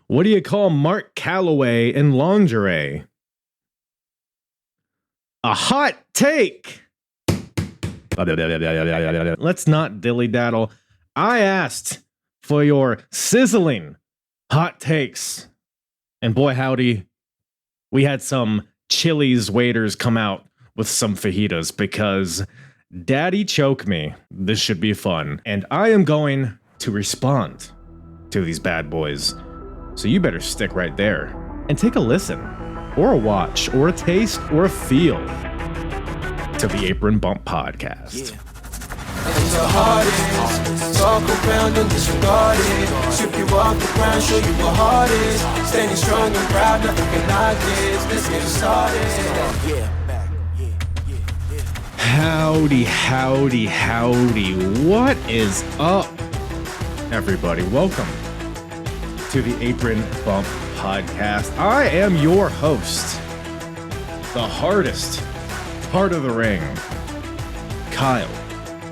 What do you call Mark Calloway in lingerie? A hot take. Let's not dilly-daddle. I asked for your sizzling hot takes. And boy, howdy, we had some Chili's waiters come out with some fajitas because Daddy choke me. This should be fun. And I am going to respond to these bad boys. So you better stick right there and take a listen, or a watch, or a taste, or a feel to the Apron Bump podcast. Yeah. And the hardest, talk around and disregard it. Sweep you off the ground, show you what hard is. Standing strong and proud, nothing can knock this. Let's get it started. Yeah. Howdy, howdy, howdy. What is up, everybody? Welcome to the Apron Bump podcast. I am your host, the hardest part of the ring, Kyle.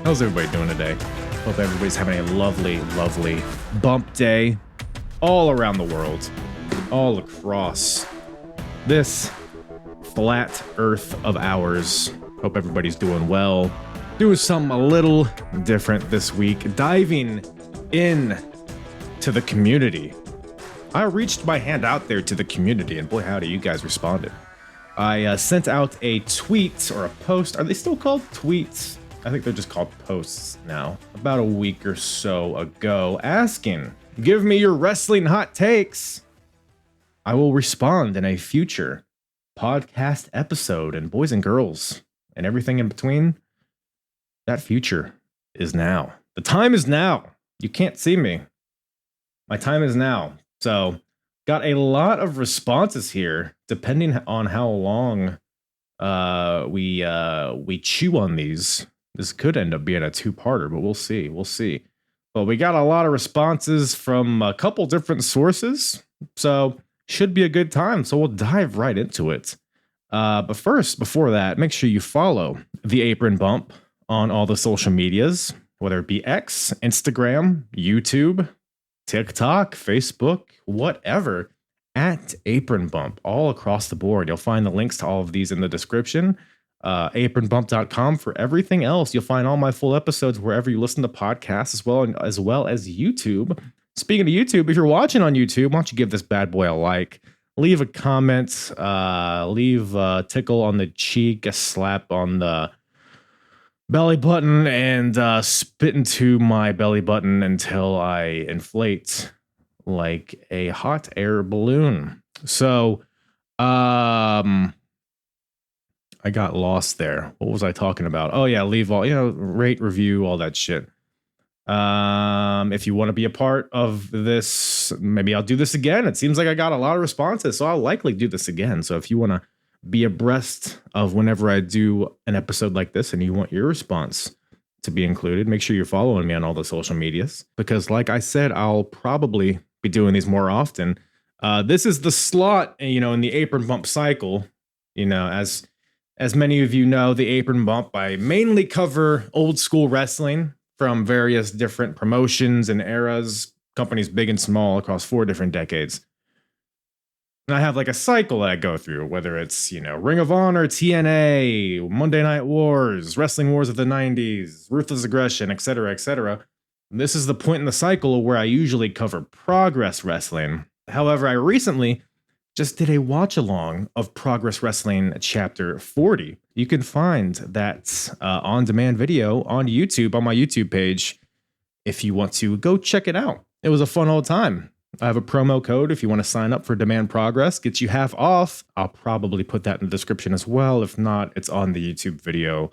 How's everybody doing today? Hope everybody's having a lovely, lovely bump day all around the world, all across this flat earth of ours. Hope everybody's doing well. Doing something a little different this week. Diving in to the community. I reached my hand out there to the community, and boy howdy, you guys responded. I sent out a tweet or a post. Are they still called tweets? I think they're just called posts now. About a week or so ago, asking, give me your wrestling hot takes. I will respond in a future podcast episode. And boys and girls and everything in between, that future is now. The time is now. You can't see me. My time is now. So, got a lot of responses here, depending on how long we chew on these. This could end up being a two-parter, but we'll see. We'll see. But we got a lot of responses from a couple different sources, so should be a good time. So we'll dive right into it. But first, before that, make sure you follow the Apron Bump on all the social medias, whether it be X, Instagram, YouTube, TikTok, Facebook, whatever, at Apron Bump, all across the board. You'll find the links to all of these in the description. Apronbump.com for everything else. You'll find all my full episodes wherever you listen to podcasts, as well as YouTube. Speaking of YouTube, if you're watching on YouTube, why don't you give this bad boy a like, leave a comment, leave a tickle on the cheek, a slap on the belly button, and spit into my belly button until I inflate like a hot air balloon. So, I got lost there. What was I talking about? Oh yeah, leave all, rate, review, all that shit. If you want to be a part of this, maybe I'll do this again. It seems like I got a lot of responses, so I'll likely do this again. So if you want to be abreast of whenever I do an episode like this and you want your response to be included, make sure you're following me on all the social medias, because like I said, I'll probably be doing these more often. This is the slot, in the Apron Bump cycle. As many of you know, the Apron Bump, I mainly cover old school wrestling from various different promotions and eras, companies big and small across 4 different decades. And I have like a cycle that I go through, whether it's, Ring of Honor, TNA, Monday Night Wars, Wrestling Wars of the 90s, Ruthless Aggression, etc., etc. This is the point in the cycle where I usually cover Progress Wrestling. However, I recently just did a watch along of Progress Wrestling Chapter 40. You can find that on demand video on YouTube, on my YouTube page, if you want to go check it out. It was a fun old time. I have a promo code if you want to sign up for Demand Progress, gets you half off. I'll probably put that in the description as well. If not, it's on the YouTube video.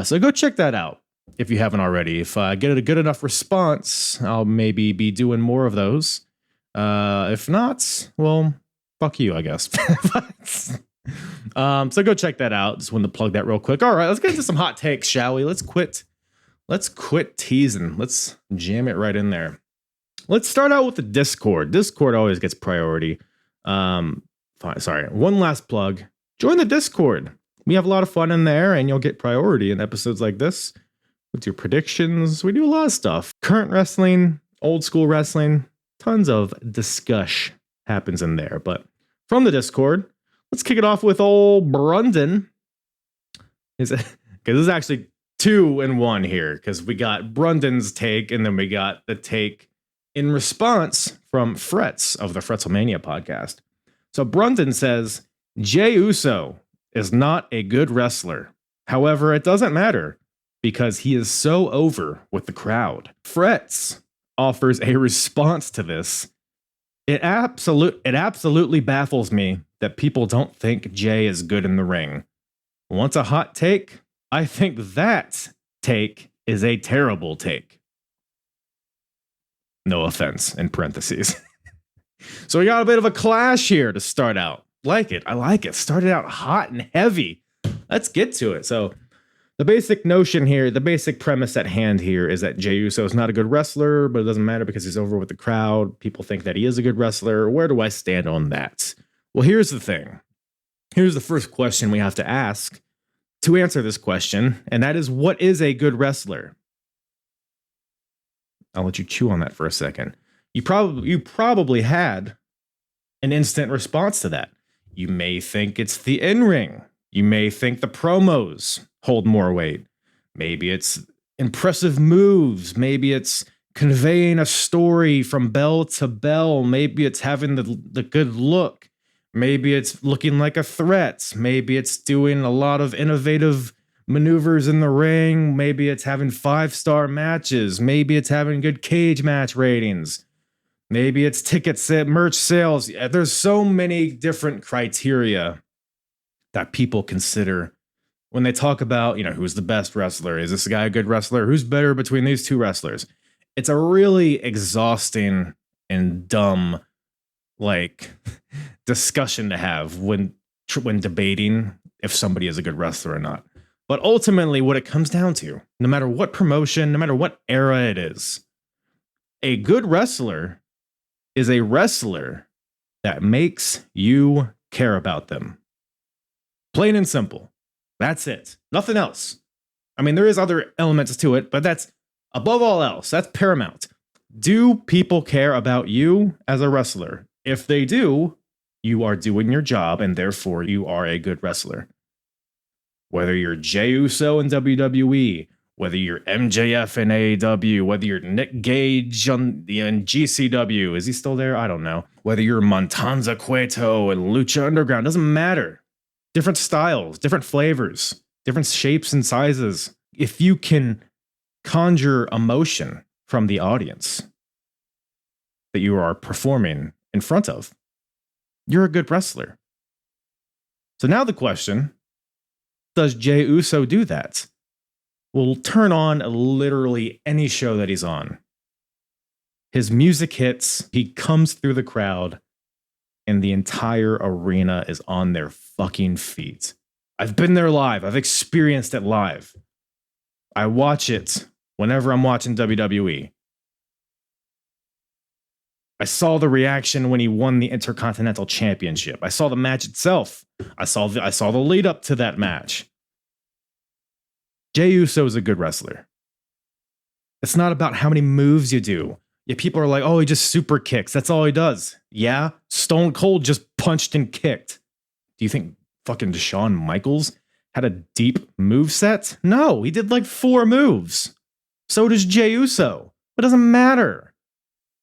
So go check that out if you haven't already. If I get a good enough response, I'll maybe be doing more of those. If not, well, fuck you, I guess. So go check that out. Just wanted to plug that real quick. All right, let's get into some hot takes, shall we? Let's quit teasing. Let's jam it right in there. Let's start out with the Discord. Discord always gets priority. One last plug. Join the Discord. We have a lot of fun in there, and you'll get priority in episodes like this. We do predictions. We do a lot of stuff. Current wrestling, old school wrestling, tons of discussion happens in there. But from the Discord, let's kick it off with old Brundon. Because this is actually 2 in 1 here, because we got Brundon's take and then we got the take in response from Fretz of the Fretzelmania podcast. So Brundon says, Jey Uso is not a good wrestler. However, it doesn't matter because he is so over with the crowd. Fretz offers a response to this. It absolutely baffles me that people don't think Jey is good in the ring. Want a hot take? I think that take is a terrible take. No offense, in parentheses. So we got a bit of a clash here to start out. Like it. I like it. Started out hot and heavy. Let's get to it. So the basic notion here, the basic premise at hand here is that Jey Uso is not a good wrestler, but it doesn't matter because he's over with the crowd. People think that he is a good wrestler. Where do I stand on that? Well, here's the thing. Here's the first question we have to ask to answer this question, and that is, what is a good wrestler? I'll let you chew on that for a second. You probably had an instant response to that. You may think it's the in-ring. You may think the promos hold more weight. Maybe it's impressive moves. Maybe it's conveying a story from bell to bell. Maybe it's having the good look. Maybe it's looking like a threat. Maybe it's doing a lot of innovative maneuvers in the ring. Maybe it's having 5-star matches. Maybe it's having good cage match ratings. Maybe it's merch sales. There's so many different criteria that people consider when they talk about, who's the best wrestler? Is this guy a good wrestler? Who's better between these 2 wrestlers? It's a really exhausting and dumb, discussion to have when debating if somebody is a good wrestler or not. But ultimately, what it comes down to, no matter what promotion, no matter what era it is, a good wrestler is a wrestler that makes you care about them. Plain and simple. That's it. Nothing else. I mean, there is other elements to it, but that's above all else. That's paramount. Do people care about you as a wrestler? If they do, you are doing your job, and therefore you are a good wrestler. Whether you're Jey Uso in WWE, whether you're MJF in AEW, whether you're Nick Gage in GCW, is he still there? I don't know. Whether you're Montanza Cueto and Lucha Underground, doesn't matter. Different styles, different flavors, different shapes and sizes. If you can conjure emotion from the audience that you are performing in front of, you're a good wrestler. So now the question, does Jey Uso do that? We'll turn on literally any show that he's on. His music hits, he comes through the crowd, and the entire arena is on their fucking feet. I've been there live. I've experienced it live. I watch it whenever I'm watching WWE. I saw the reaction when he won the Intercontinental Championship. I saw the match itself. I saw the lead up to that match. Jey Uso is a good wrestler. It's not about how many moves you do. Yeah, people are like, oh, he just super kicks. That's all he does. Yeah, Stone Cold just punched and kicked. Do you think fucking Shawn Michaels had a deep move set? No, he did like 4 moves. So does Jey Uso. It doesn't matter.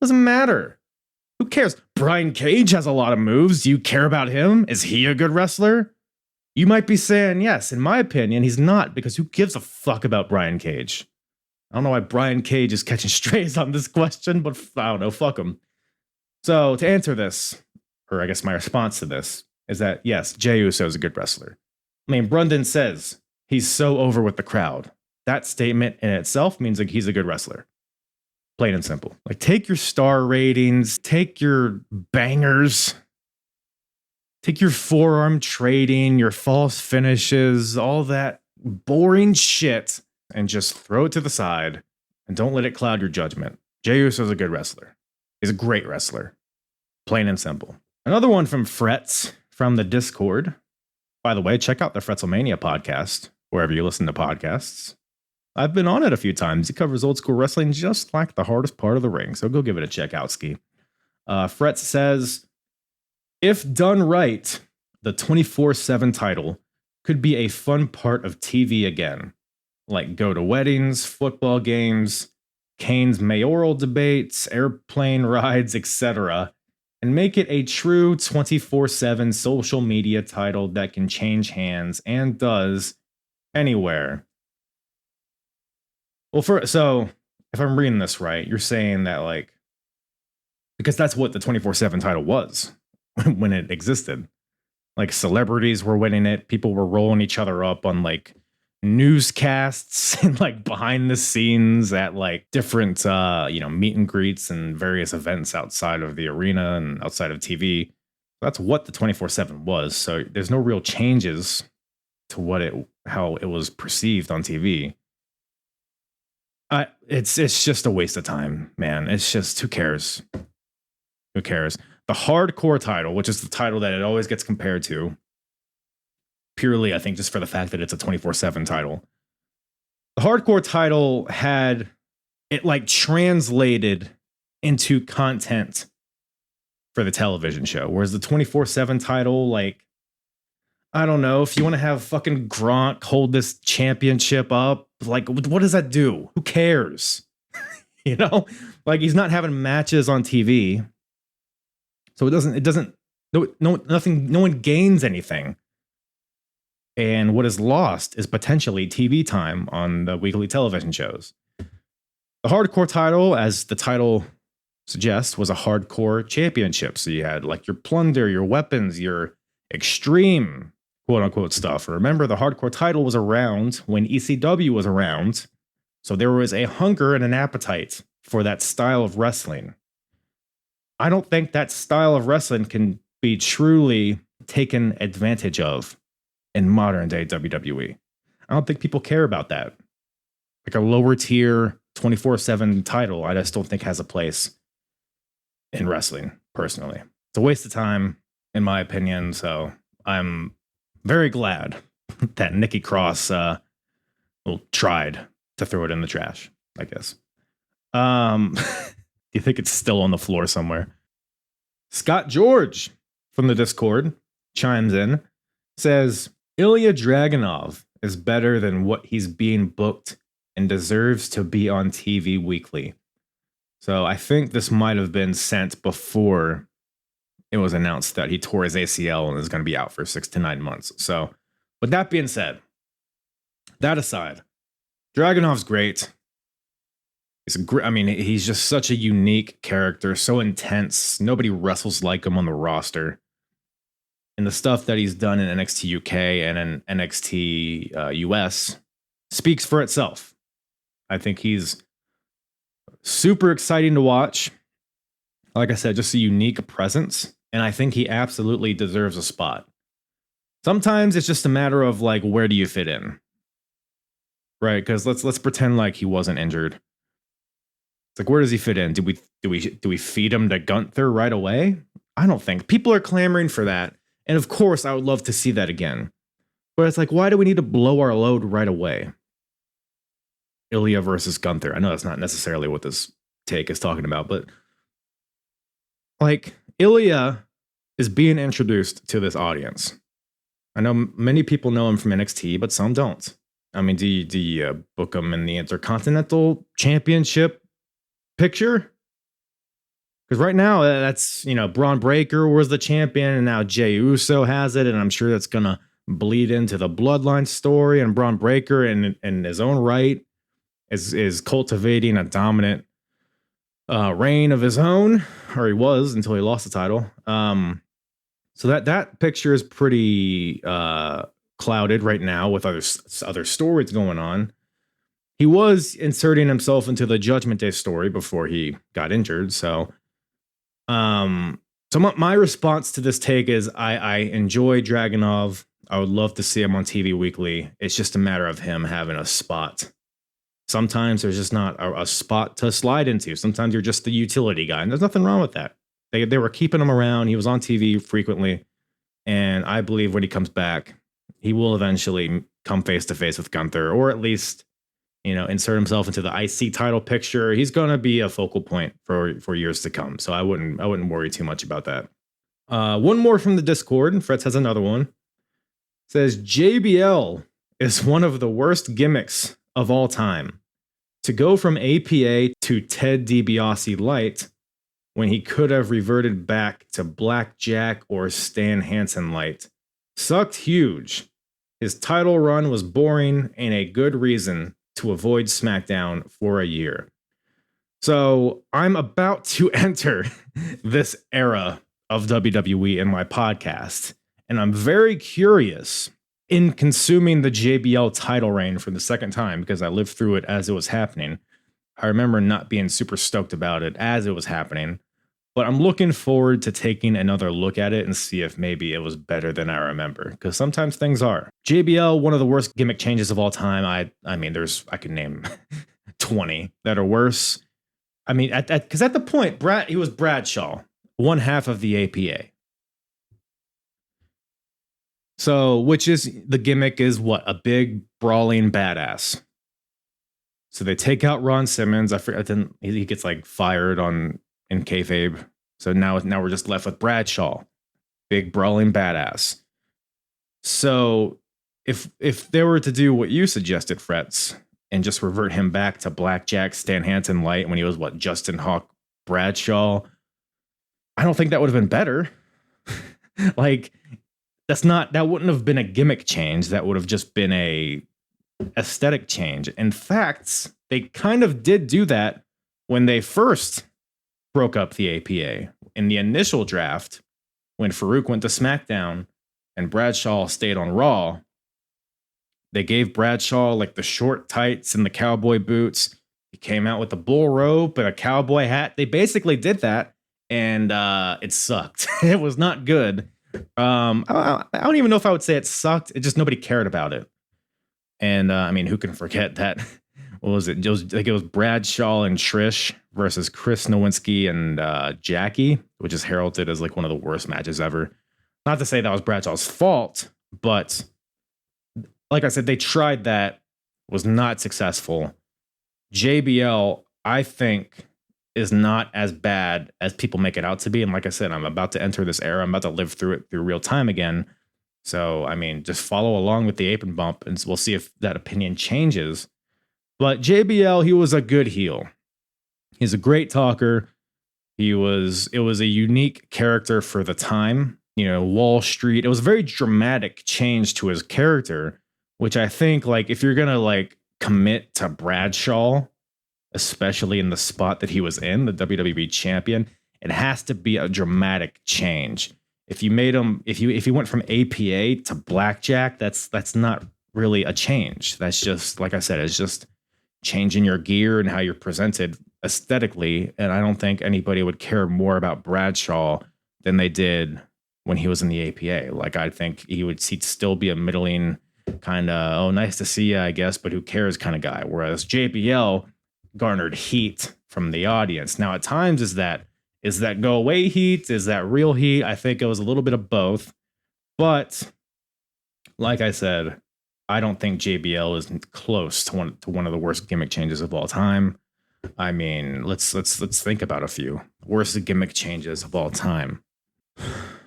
Doesn't matter. Who cares? Brian Cage has a lot of moves. Do you care about him? Is he a good wrestler? You might be saying, yes, in my opinion, he's not, because who gives a fuck about Brian Cage? I don't know why Brian Cage is catching strays on this question, but I don't know, fuck him. So to answer this, or I guess my response to this, is that yes, Jey Uso is a good wrestler. I mean, Brundon says he's so over with the crowd. That statement in itself means like he's a good wrestler. Plain and simple. Like, take your star ratings, take your bangers, take your forearm trading, your false finishes, all that boring shit, and just throw it to the side and don't let it cloud your judgment. Jey Uso is a good wrestler. He's a great wrestler. Plain and simple. Another one from Fretz from the Discord. By the way, check out the Fretzelmania podcast, wherever you listen to podcasts. I've been on it a few times. He covers old school wrestling just like the hardest part of the ring. So go give it a check out, Ski. Fretz says, If done right, the 24/7 title could be a fun part of TV again, like go to weddings, football games, Kane's mayoral debates, airplane rides, etc., and make it a true 24/7 social media title that can change hands and does anywhere. Well, so if I'm reading this right, you're saying that like because that's what the 24/7 title was when it existed. Like celebrities were winning it, people were rolling each other up on like newscasts and like behind the scenes at like different meet and greets and various events outside of the arena and outside of TV. That's what the 24/7 was. So there's no real changes to how it was perceived on TV. It's just a waste of time, man. It's just who cares? Who cares? The hardcore title, which is the title that it always gets compared to, purely, I think, just for the fact that it's a 24/7 title. The hardcore title had it like translated into content for the television show, whereas the 24/7 title, like, I don't know, if you want to have fucking Gronk hold this championship up, like, what does that do? Who cares? You know, like he's not having matches on TV. So no one gains anything. And what is lost is potentially TV time on the weekly television shows. The hardcore title, as the title suggests, was a hardcore championship. So you had like your plunder, your weapons, your extreme quote unquote stuff. Remember, the hardcore title was around when ECW was around. So there was a hunger and an appetite for that style of wrestling. I don't think that style of wrestling can be truly taken advantage of in modern day WWE. I don't think people care about that. Like a lower tier 24/7 title, I just don't think has a place in wrestling, personally. It's a waste of time, in my opinion. So I'm very glad that Nikki Cross tried to throw it in the trash, I guess. Do you think it's still on the floor somewhere? Scott George from the Discord chimes in, says, Ilya Dragunov is better than what he's being booked and deserves to be on TV weekly. So I think this might have been sent before it was announced that he tore his ACL and is going to be out for 6 to 9 months. So with that being said, that aside, Dragunov's great. He's just such a unique character, so intense. Nobody wrestles like him on the roster. And the stuff that he's done in NXT UK and in NXT US speaks for itself. I think he's super exciting to watch. Like I said, just a unique presence. And I think he absolutely deserves a spot. Sometimes it's just a matter of like, where do you fit in? Right? Because let's pretend like he wasn't injured. It's like, where does he fit in? Do we feed him to Gunther right away? I don't think. People are clamoring for that. And of course, I would love to see that again. But it's like, why do we need to blow our load right away? Ilya versus Gunther. I know that's not necessarily what this take is talking about, but like, Ilya is being introduced to this audience. I know many people know him from NXT, but some don't. I mean, do you book him in the Intercontinental Championship picture? Because right now, that's, Braun Breaker was the champion, and now Jey Uso has it, and I'm sure that's going to bleed into the Bloodline story, and Braun Breaker, in his own right, is cultivating a dominant reign of his own, or he was until he lost the title. So that picture is pretty clouded right now with other stories going on. He was inserting himself into the Judgment Day story before he got injured. So my response to this take is I enjoy Dragunov. I would love to see him on TV weekly. It's just a matter of him having a spot. Sometimes there's just not a spot to slide into. Sometimes you're just the utility guy, and there's nothing wrong with that. They were keeping him around. He was on TV frequently, and I believe when he comes back, he will eventually come face to face with Gunther, or at least, insert himself into the IC title picture. He's going to be a focal point for years to come. So I wouldn't worry too much about that. One more from the Discord, and Fretz has another one. It says JBL is one of the worst gimmicks of all time. To go from APA to Ted DiBiase Light when he could have reverted back to Blackjack or Stan Hansen Light sucked huge. His title run was boring and a good reason to avoid SmackDown for a year. So I'm about to enter this era of WWE in my podcast, and I'm very curious in consuming the JBL title reign for the second time because I lived through it as it was happening. I remember not being super stoked about it as it was happening, but I'm looking forward to taking another look at it and see if maybe it was better than I remember, because sometimes things are. JBL, one of the worst gimmick changes of all time. I mean, I could name 20 that are worse. I mean, because at the point, he was Bradshaw, one half of the APA. So, which is the gimmick is what? A big brawling badass. So they take out Ron Simmons. I forget. Then he gets like fired in kayfabe. So now we're just left with Bradshaw, big brawling badass. So if they were to do what you suggested, Fretz, and just revert him back to Blackjack, Stan Hansen Light when he was Justin Hawk Bradshaw, I don't think that would have been better. Like, that wouldn't have been a gimmick change. That would have just been a aesthetic change. In fact, they kind of did do that when they first broke up the APA. In the initial draft, when Farouk went to SmackDown and Bradshaw stayed on Raw, they gave Bradshaw like the short tights and the cowboy boots. He came out with the bull rope and a cowboy hat. They basically did that, and it sucked. It was not good. I don't even know if I would say it sucked. It just nobody cared about it. And I mean, who can forget that? What was it? It was Bradshaw and Trish versus Chris Nowinski and Jackie, which is heralded as like one of the worst matches ever. Not to say that was Bradshaw's fault, but like I said, they tried that, was not successful. JBL, I think, is not as bad as people make it out to be. And like I said, I'm about to enter this era. I'm about to live through it through real time again. So, I mean, just follow along with the apron bump and we'll see if that opinion changes. But JBL, he was a good heel. He's a great talker. It was a unique character for the time. You know, Wall Street. It was a very dramatic change to his character, which I think, like, if you're going to, like, commit to Bradshaw, especially in the spot that he was in, the WWE champion, it has to be a dramatic change. If you made him, if you went from APA to Blackjack, that's not really a change. That's just, like I said, it's just changing your gear and how you're presented aesthetically. And I don't think anybody would care more about Bradshaw than they did when he was in the APA. Like, I think he'd still be a middling kind of, oh, nice to see you, I guess, but who cares kind of guy. Whereas JBL garnered heat from the audience. Now, at times, is that go away heat? Is that real heat? I think it was a little bit of both. But like I said, I don't think JBL is close to one of the worst gimmick changes of all time. I mean, let's think about a few worst gimmick changes of all time.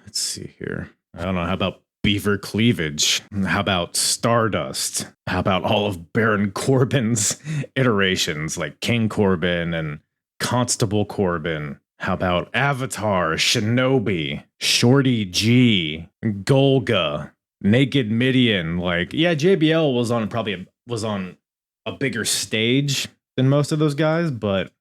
Let's see here. I don't know. How about Beaver Cleavage? How about Stardust? How about all of Baron Corbin's iterations, like King Corbin and Constable Corbin? How about Avatar, Shinobi, Shorty G, Golga, Naked Midian? Like, yeah, JBL was on a bigger stage than most of those guys, but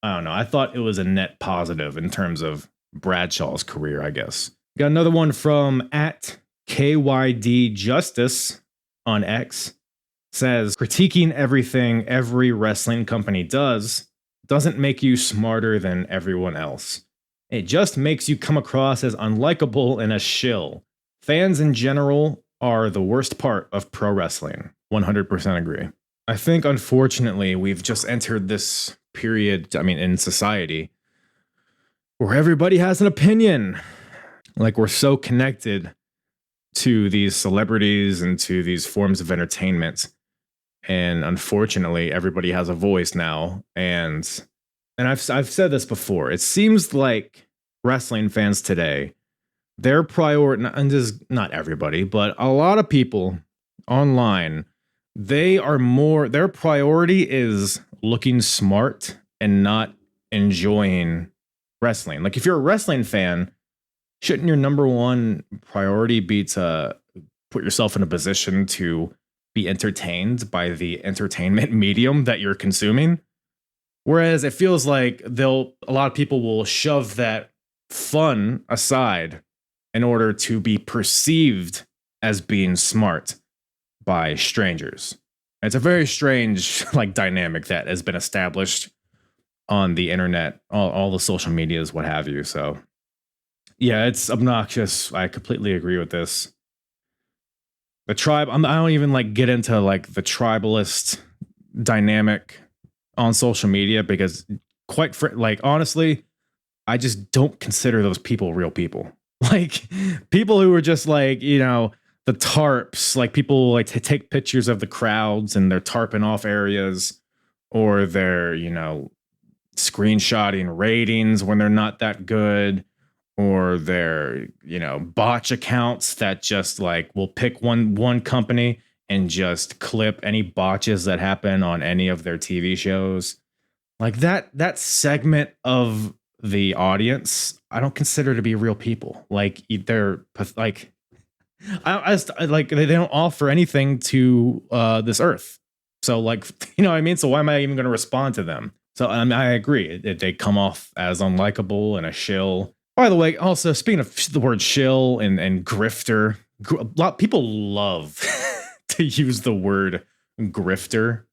I don't know. I thought it was a net positive in terms of Bradshaw's career, I guess. Got another one from @KYD Justice on X. Says, critiquing everything every wrestling company doesn't make you smarter than everyone else. It just makes you come across as unlikable and a shill. Fans in general are the worst part of pro wrestling. 100% agree. I think, unfortunately, we've just entered this period, I mean, in society, where everybody has an opinion. Like, we're so connected to these celebrities and to these forms of entertainment. And unfortunately, everybody has a voice now. And I've said this before. It seems like wrestling fans today their priority, and this is not everybody, but a lot of people online, their priority is looking smart and not enjoying wrestling. Like if you're a wrestling fan, shouldn't your number one priority be to put yourself in a position to be entertained by the entertainment medium that you're consuming? Whereas it feels like a lot of people will shove that fun aside in order to be perceived as being smart by strangers. And it's a very strange like dynamic that has been established on the internet, all the social medias, what have you. So yeah, it's obnoxious. I completely agree with this. The tribe, I don't even like get into like the tribalist dynamic on social media because like honestly, I just don't consider those people real people. Like people who are just like, you know, the tarps, like people like to take pictures of the crowds and they're tarping off areas, or they're, you know, screenshotting ratings when they're not that good, or they're, you know, botch accounts that just like will pick one company and just clip any botches that happen on any of their TV shows. Like that segment of the audience, I don't consider to be real people. Like they're like, I like they don't offer anything to this earth. So like, you know what I mean? So why am I even going to respond to them? So I agree. They come off as unlikable and a shill. By the way, also speaking of the word shill and grifter, a lot of people love to use the word grifter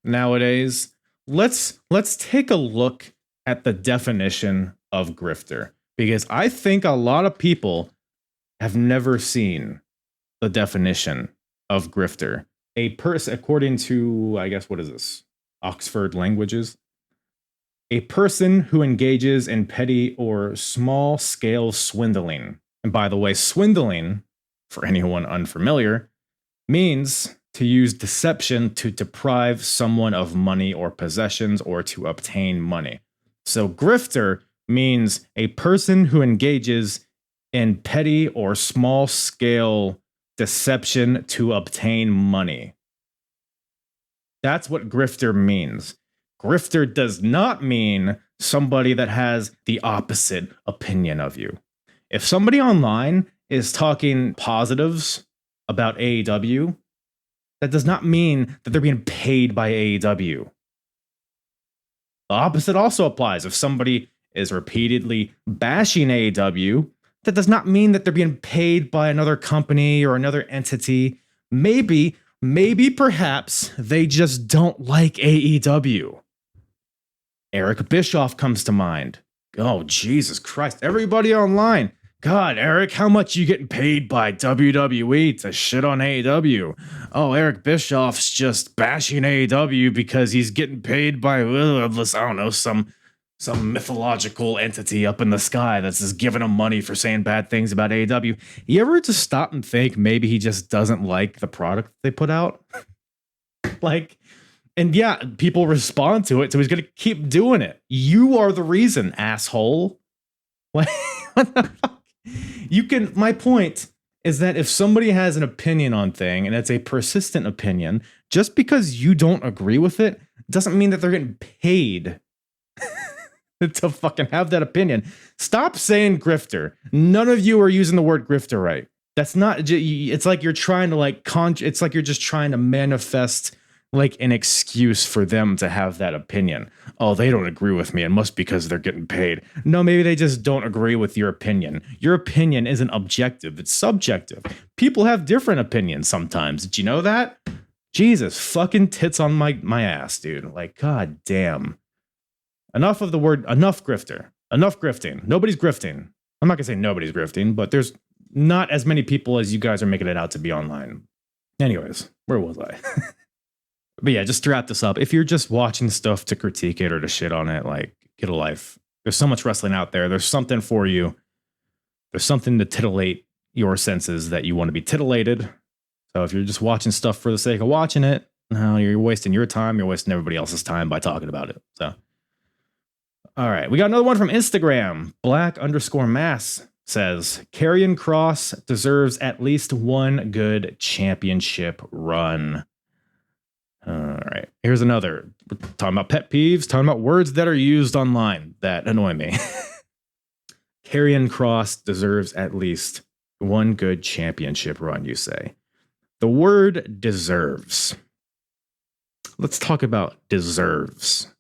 nowadays. Let's take a look at the definition of grifter, because I think a lot of people have never seen the definition of grifter. A person, according to, I guess, what is this? Oxford Languages. A person who engages in petty or small scale swindling. And by the way, swindling, for anyone unfamiliar, means to use deception to deprive someone of money or possessions or to obtain money. So grifter means a person who engages in petty or small scale deception to obtain money. That's what grifter means. Grifter does not mean somebody that has the opposite opinion of you. If somebody online is talking positives about AEW, that does not mean that they're being paid by AEW. The opposite also applies. If somebody is repeatedly bashing AEW, that does not mean that they're being paid by another company or another entity. Maybe perhaps they just don't like AEW. Eric Bischoff comes to mind. Oh, Jesus Christ. Everybody online. God, Eric, how much you getting paid by WWE to shit on AEW? Oh, Eric Bischoff's just bashing AEW because he's getting paid by, I don't know, some mythological entity up in the sky that's just giving him money for saying bad things about AEW. You ever just stop and think maybe he just doesn't like the product they put out? Like, and yeah, people respond to it, so he's going to keep doing it. You are the reason, asshole. What the fuck? My point is that if somebody has an opinion on thing and it's a persistent opinion, just because you don't agree with it doesn't mean that they're getting paid to fucking have that opinion. Stop saying grifter. None of you are using the word grifter right. That's not, it's like you're trying to it's like you're just trying to manifest like an excuse for them to have that opinion. Oh, they don't agree with me. It must be because they're getting paid. No, maybe they just don't agree with your opinion. Your opinion isn't objective. It's subjective. People have different opinions sometimes. Did you know that? Jesus, fucking tits on my ass, dude. Like, god damn. Enough grifter. Enough grifting. Nobody's grifting. I'm not gonna say nobody's grifting, but there's not as many people as you guys are making it out to be online. Anyways, where was I? But yeah, just to wrap this up, if you're just watching stuff to critique it or to shit on it, like, get a life. There's so much wrestling out there. There's something for you. There's something to titillate your senses that you want to be titillated. So if you're just watching stuff for the sake of watching it, no, you're wasting your time. You're wasting everybody else's time by talking about it. So, all right, we got another one from Instagram. Black_mass says Karrion Kross deserves at least one good championship run. All right, here's another. We're talking about pet peeves, talking about words that are used online that annoy me. Karrion Kross deserves at least one good championship run, you say. The word deserves. Let's talk about deserves.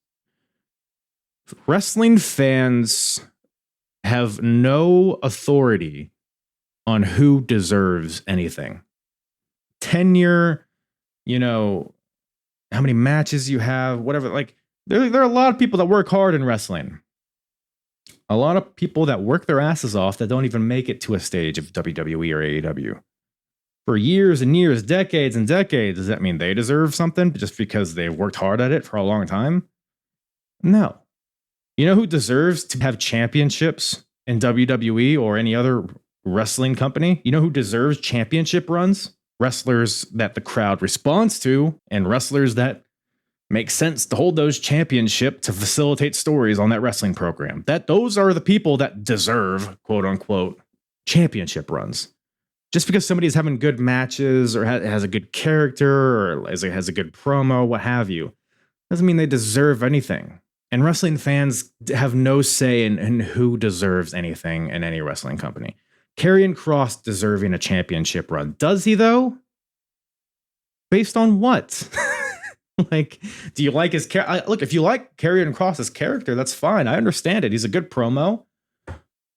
Wrestling fans have no authority on who deserves anything. Tenure, how many matches you have, whatever. Like, there are a lot of people that work hard in wrestling. A lot of people that work their asses off that don't even make it to a stage of WWE or AEW. For years and years, decades and decades, does that mean they deserve something just because they worked hard at it for a long time? No. You know who deserves to have championships in WWE or any other wrestling company? You know who deserves championship runs? Wrestlers that the crowd responds to and wrestlers that make sense to hold those championships to facilitate stories on that wrestling program. Those are the people that deserve, quote unquote, championship runs. Just because somebody's having good matches or has a good character or has a good promo, what have you, doesn't mean they deserve anything. And wrestling fans have no say in who deserves anything in any wrestling company. Karrion Kross deserving a championship run. Does he, though? Based on what? Like, do you like his character? Look, if you like Karrion Kross's character, that's fine. I understand it. He's a good promo.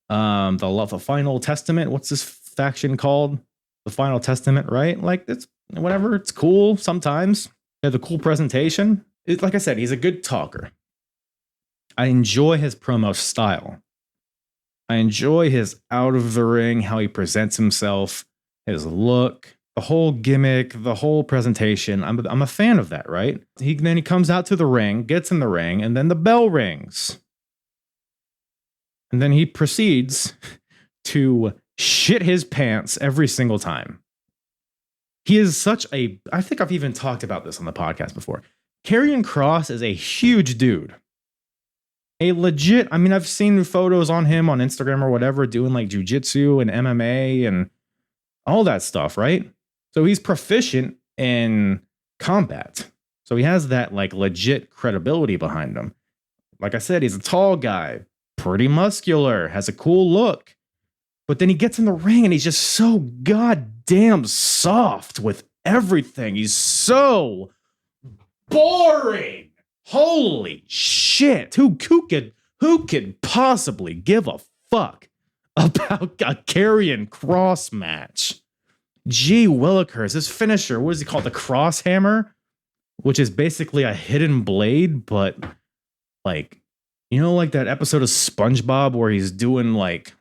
The Final Testament. What's this faction called? The Final Testament, right? Like, it's whatever. It's cool sometimes. They have a cool presentation. Like I said, he's a good talker. I enjoy his promo style. I enjoy his out of the ring, how he presents himself, his look, the whole gimmick, the whole presentation. I'm a fan of that, right? Then he comes out to the ring, gets in the ring, and then the bell rings. And then he proceeds to shit his pants every single time. He is I think I've even talked about this on the podcast before. Karrion Kross is a huge dude. I've seen photos on him on Instagram or whatever, doing like jujitsu and MMA and all that stuff, right? So he's proficient in combat. So he has that like legit credibility behind him. Like I said, he's a tall guy, pretty muscular, has a cool look. But then he gets in the ring and he's just so goddamn soft with everything. He's so boring. Holy shit. Who could possibly give a fuck about a Karrion Kross match? Gee Willikers, his finisher, what is he called? The cross hammer? Which is basically a hidden blade, but like, like that episode of SpongeBob where he's doing like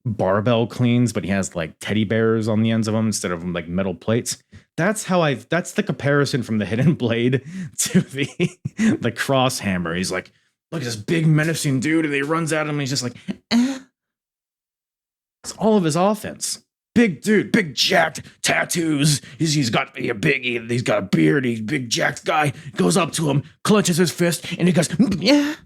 barbell cleans, but he has like teddy bears on the ends of them instead of like metal plates. That's the comparison from the hidden blade to the cross hammer. He's like, look at this big menacing dude, and he runs at him and he's just like, eh. It's all of his offense. Big dude, big jacked, tattoos. He's got a beard, he's a big jacked guy, goes up to him, clenches his fist, and he goes, yeah.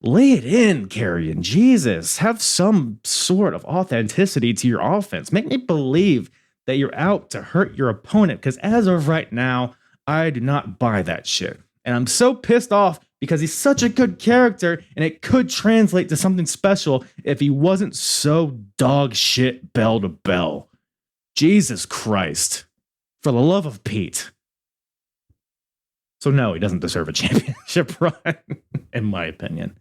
Lay it in, Karrion. Jesus, have some sort of authenticity to your offense. Make me believe that you're out to hurt your opponent, because as of right now, I do not buy that shit. And I'm so pissed off because he's such a good character, and it could translate to something special if he wasn't so dog shit bell to bell. Jesus Christ. For the love of Pete. So no, he doesn't deserve a championship run, in my opinion.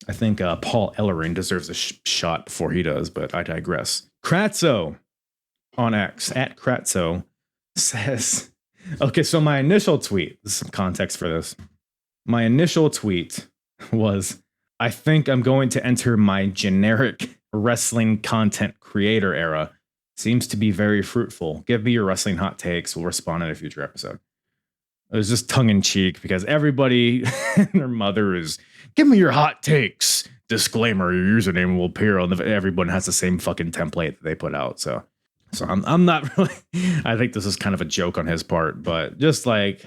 I think Paul Ellering deserves a shot before he does, but I digress. Kratzo on X, at Kratzo, says, okay, so my initial tweet, there's some context for this. My initial tweet was, I think I'm going to enter my generic wrestling content creator era. Seems to be very fruitful. Give me your wrestling hot takes. We'll respond in a future episode. It was just tongue in cheek because everybody and their mother is, give me your hot takes. Disclaimer, your username will appear on everyone has the same fucking template that they put out. So I'm not really, I think this is kind of a joke on his part, but just like,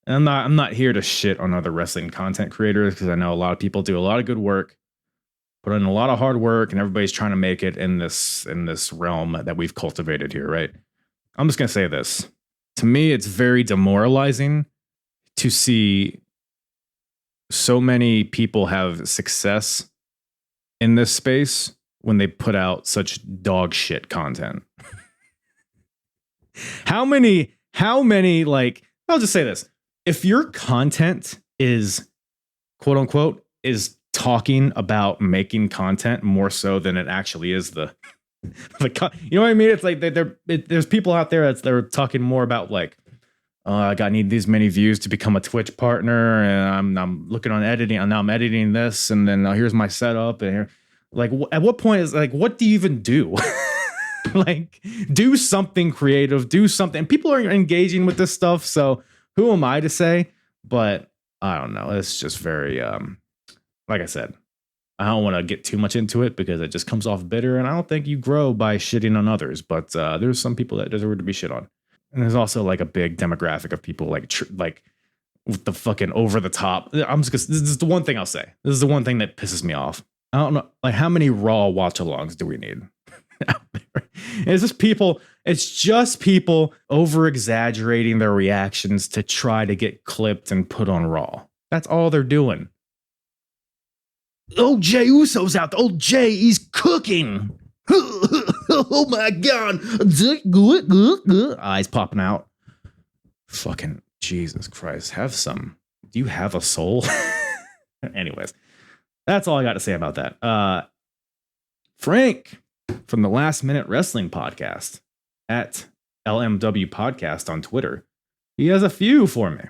I'm not here to shit on other wrestling content creators because I know a lot of people do a lot of good work. put in a lot of hard work, and everybody's trying to make it in this realm that we've cultivated here, right? I'm just gonna say this. To me, it's very demoralizing to see so many people have success in this space when they put out such dog shit content. How many, like, I'll just say this. If your content is, quote unquote, is talking about making content more so than it actually is the you know what I mean? It's like there's people out there they're talking more about like, I need these many views to become a Twitch partner, and I'm looking on editing, and now I'm editing this, and then here's my setup, and here, like, at what point is like, what do you even do? Like, do something creative, do something. People are engaging with this stuff, so who am I to say? But I don't know. It's just very, like I said, I don't want to get too much into it because it just comes off bitter, and I don't think you grow by shitting on others. But there's some people that deserve to be shit on, and there's also like a big demographic of people like with the fucking over the top. This is the one thing I'll say. This is the one thing that pisses me off. I don't know, like, how many raw watch-alongs do we need out there? It's just people over exaggerating their reactions to try to get clipped and put on Raw. That's all they're doing. Oh, Jey Uso's out there. Oh, Jey, he's cooking. Oh my God. Eyes popping out. Fucking Jesus Christ. Do you have a soul? Anyways, that's all I got to say about that. Frank from the Last Minute Wrestling Podcast at LMW Podcast on Twitter. He has a few for me.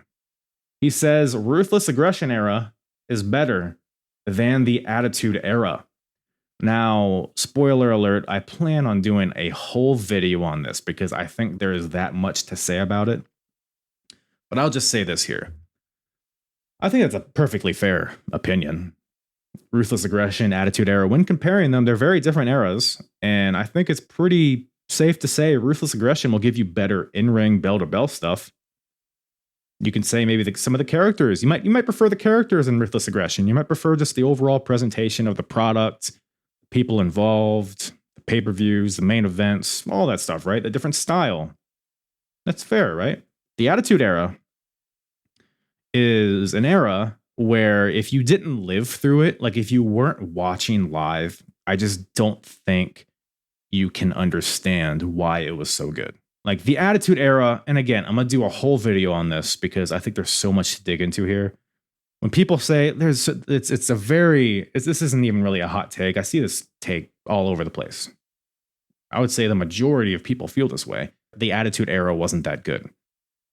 He says Ruthless Aggression Era is better than the Attitude Era. Now, spoiler alert, I plan on doing a whole video on this because I think there is that much to say about it. But I'll just say this here. I think that's a perfectly fair opinion. Ruthless Aggression, Attitude Era, when comparing them, they're very different eras. And I think it's pretty safe to say Ruthless Aggression will give you better in-ring bell-to-bell stuff. You can say maybe some of the characters. You might prefer the characters in Ruthless Aggression. You might prefer just the overall presentation of the product, people involved, the pay-per-views, the main events, all that stuff, right? The different style. That's fair, right? The Attitude Era is an era where if you didn't live through it, like if you weren't watching live, I just don't think you can understand why it was so good. Like the Attitude Era, and again, I'm going to do a whole video on this because I think there's so much to dig into here. When people say this isn't even really a hot take. I see this take all over the place. I would say the majority of people feel this way. The Attitude Era wasn't that good.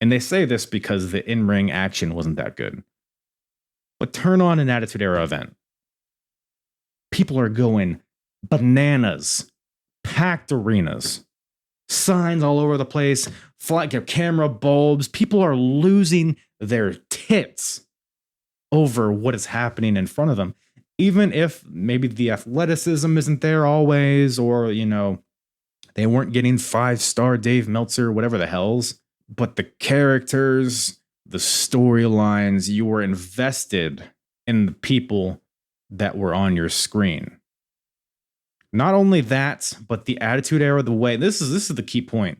And they say this because the in-ring action wasn't that good. But turn on an Attitude Era event. People are going bananas, packed arenas, signs all over the place, camera bulbs. People are losing their tits over what is happening in front of them. Even if maybe the athleticism isn't there always, or, they weren't getting 5-star Dave Meltzer, whatever the hells. But the characters, the storylines, you were invested in the people that were on your screen. Not only that, but the Attitude Era, this is the key point.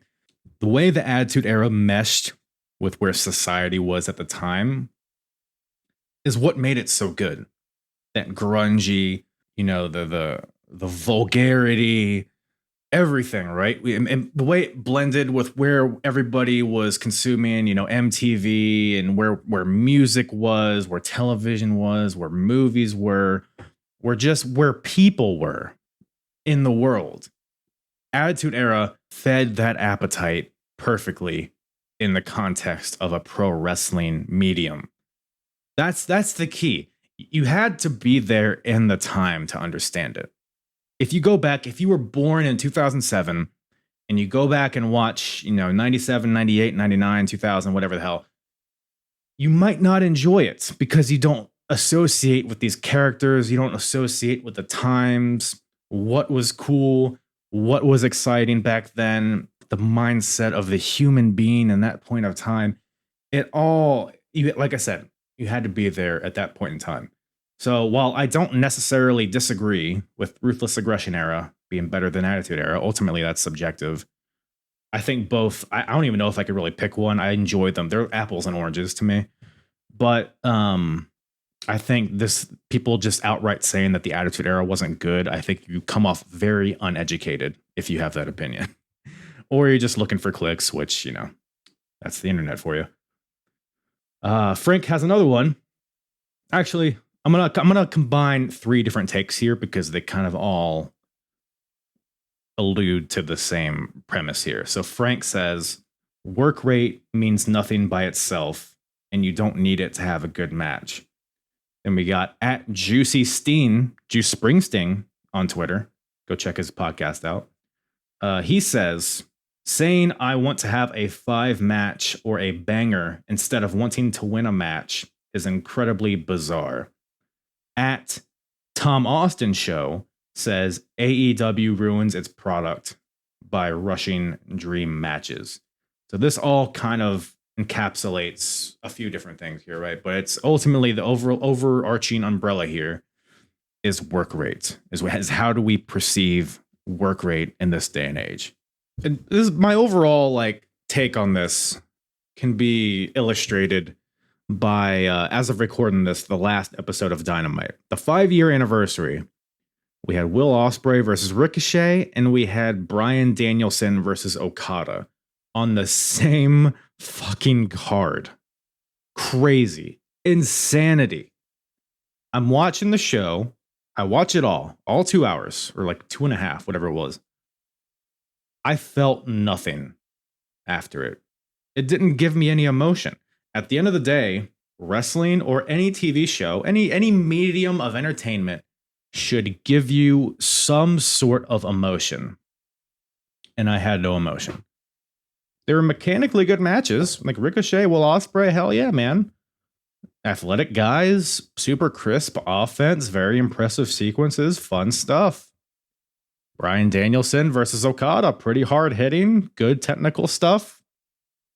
The way the Attitude Era meshed with where society was at the time is what made it so good. That grungy, the vulgarity, everything, right? And the way it blended with where everybody was consuming, MTV, and where music was, where television was, where movies were just where people were in the world. Attitude Era fed that appetite perfectly in the context of a pro wrestling medium. That's the key. You had to be there in the time to understand it. If you go back, if you were born in 2007 and you go back and watch, 97, 98, 99, 2000, whatever the hell, you might not enjoy it because you don't associate with these characters. You don't associate with the times, what was cool, what was exciting back then, the mindset of the human being in that point of time. Like I said, you had to be there at that point in time. So while I don't necessarily disagree with Ruthless Aggression Era being better than Attitude Era, ultimately that's subjective. I think both. I don't even know if I could really pick one. I enjoy them. They're apples and oranges to me. But I think this people just outright saying that the Attitude Era wasn't good. I think you come off very uneducated if you have that opinion, or you're just looking for clicks, which that's the internet for you. Frank has another one. Actually, I'm gonna combine 3 different takes here because they kind of all allude to the same premise here. So Frank says work rate means nothing by itself, and you don't need it to have a good match. And we got at Juice Springsteen on Twitter. Go check his podcast out. He says, saying I want to have a 5 match or a banger instead of wanting to win a match is incredibly bizarre. At Tom Austin Show says AEW ruins its product by rushing dream matches. So this all kind of encapsulates a few different things here, right? But it's ultimately the overarching umbrella here is work rate. Is how do we perceive work rate in this day and age? And this is my overall take on this can be illustrated by as of recording this, the last episode of Dynamite, the 5-year anniversary. We had Will Ospreay versus Ricochet, and we had Bryan Danielson versus Okada on the same fucking card. Crazy. Insanity. I'm watching the show. I watch it all 2 hours, or 2.5, whatever it was. I felt nothing after it. It didn't give me any emotion. At the end of the day, wrestling or any TV show, any medium of entertainment should give you some sort of emotion. And I had no emotion. They were mechanically good matches, like Ricochet, Will Ospreay, hell yeah, man. Athletic guys, super crisp offense, very impressive sequences, fun stuff. Bryan Danielson versus Okada, pretty hard hitting, good technical stuff.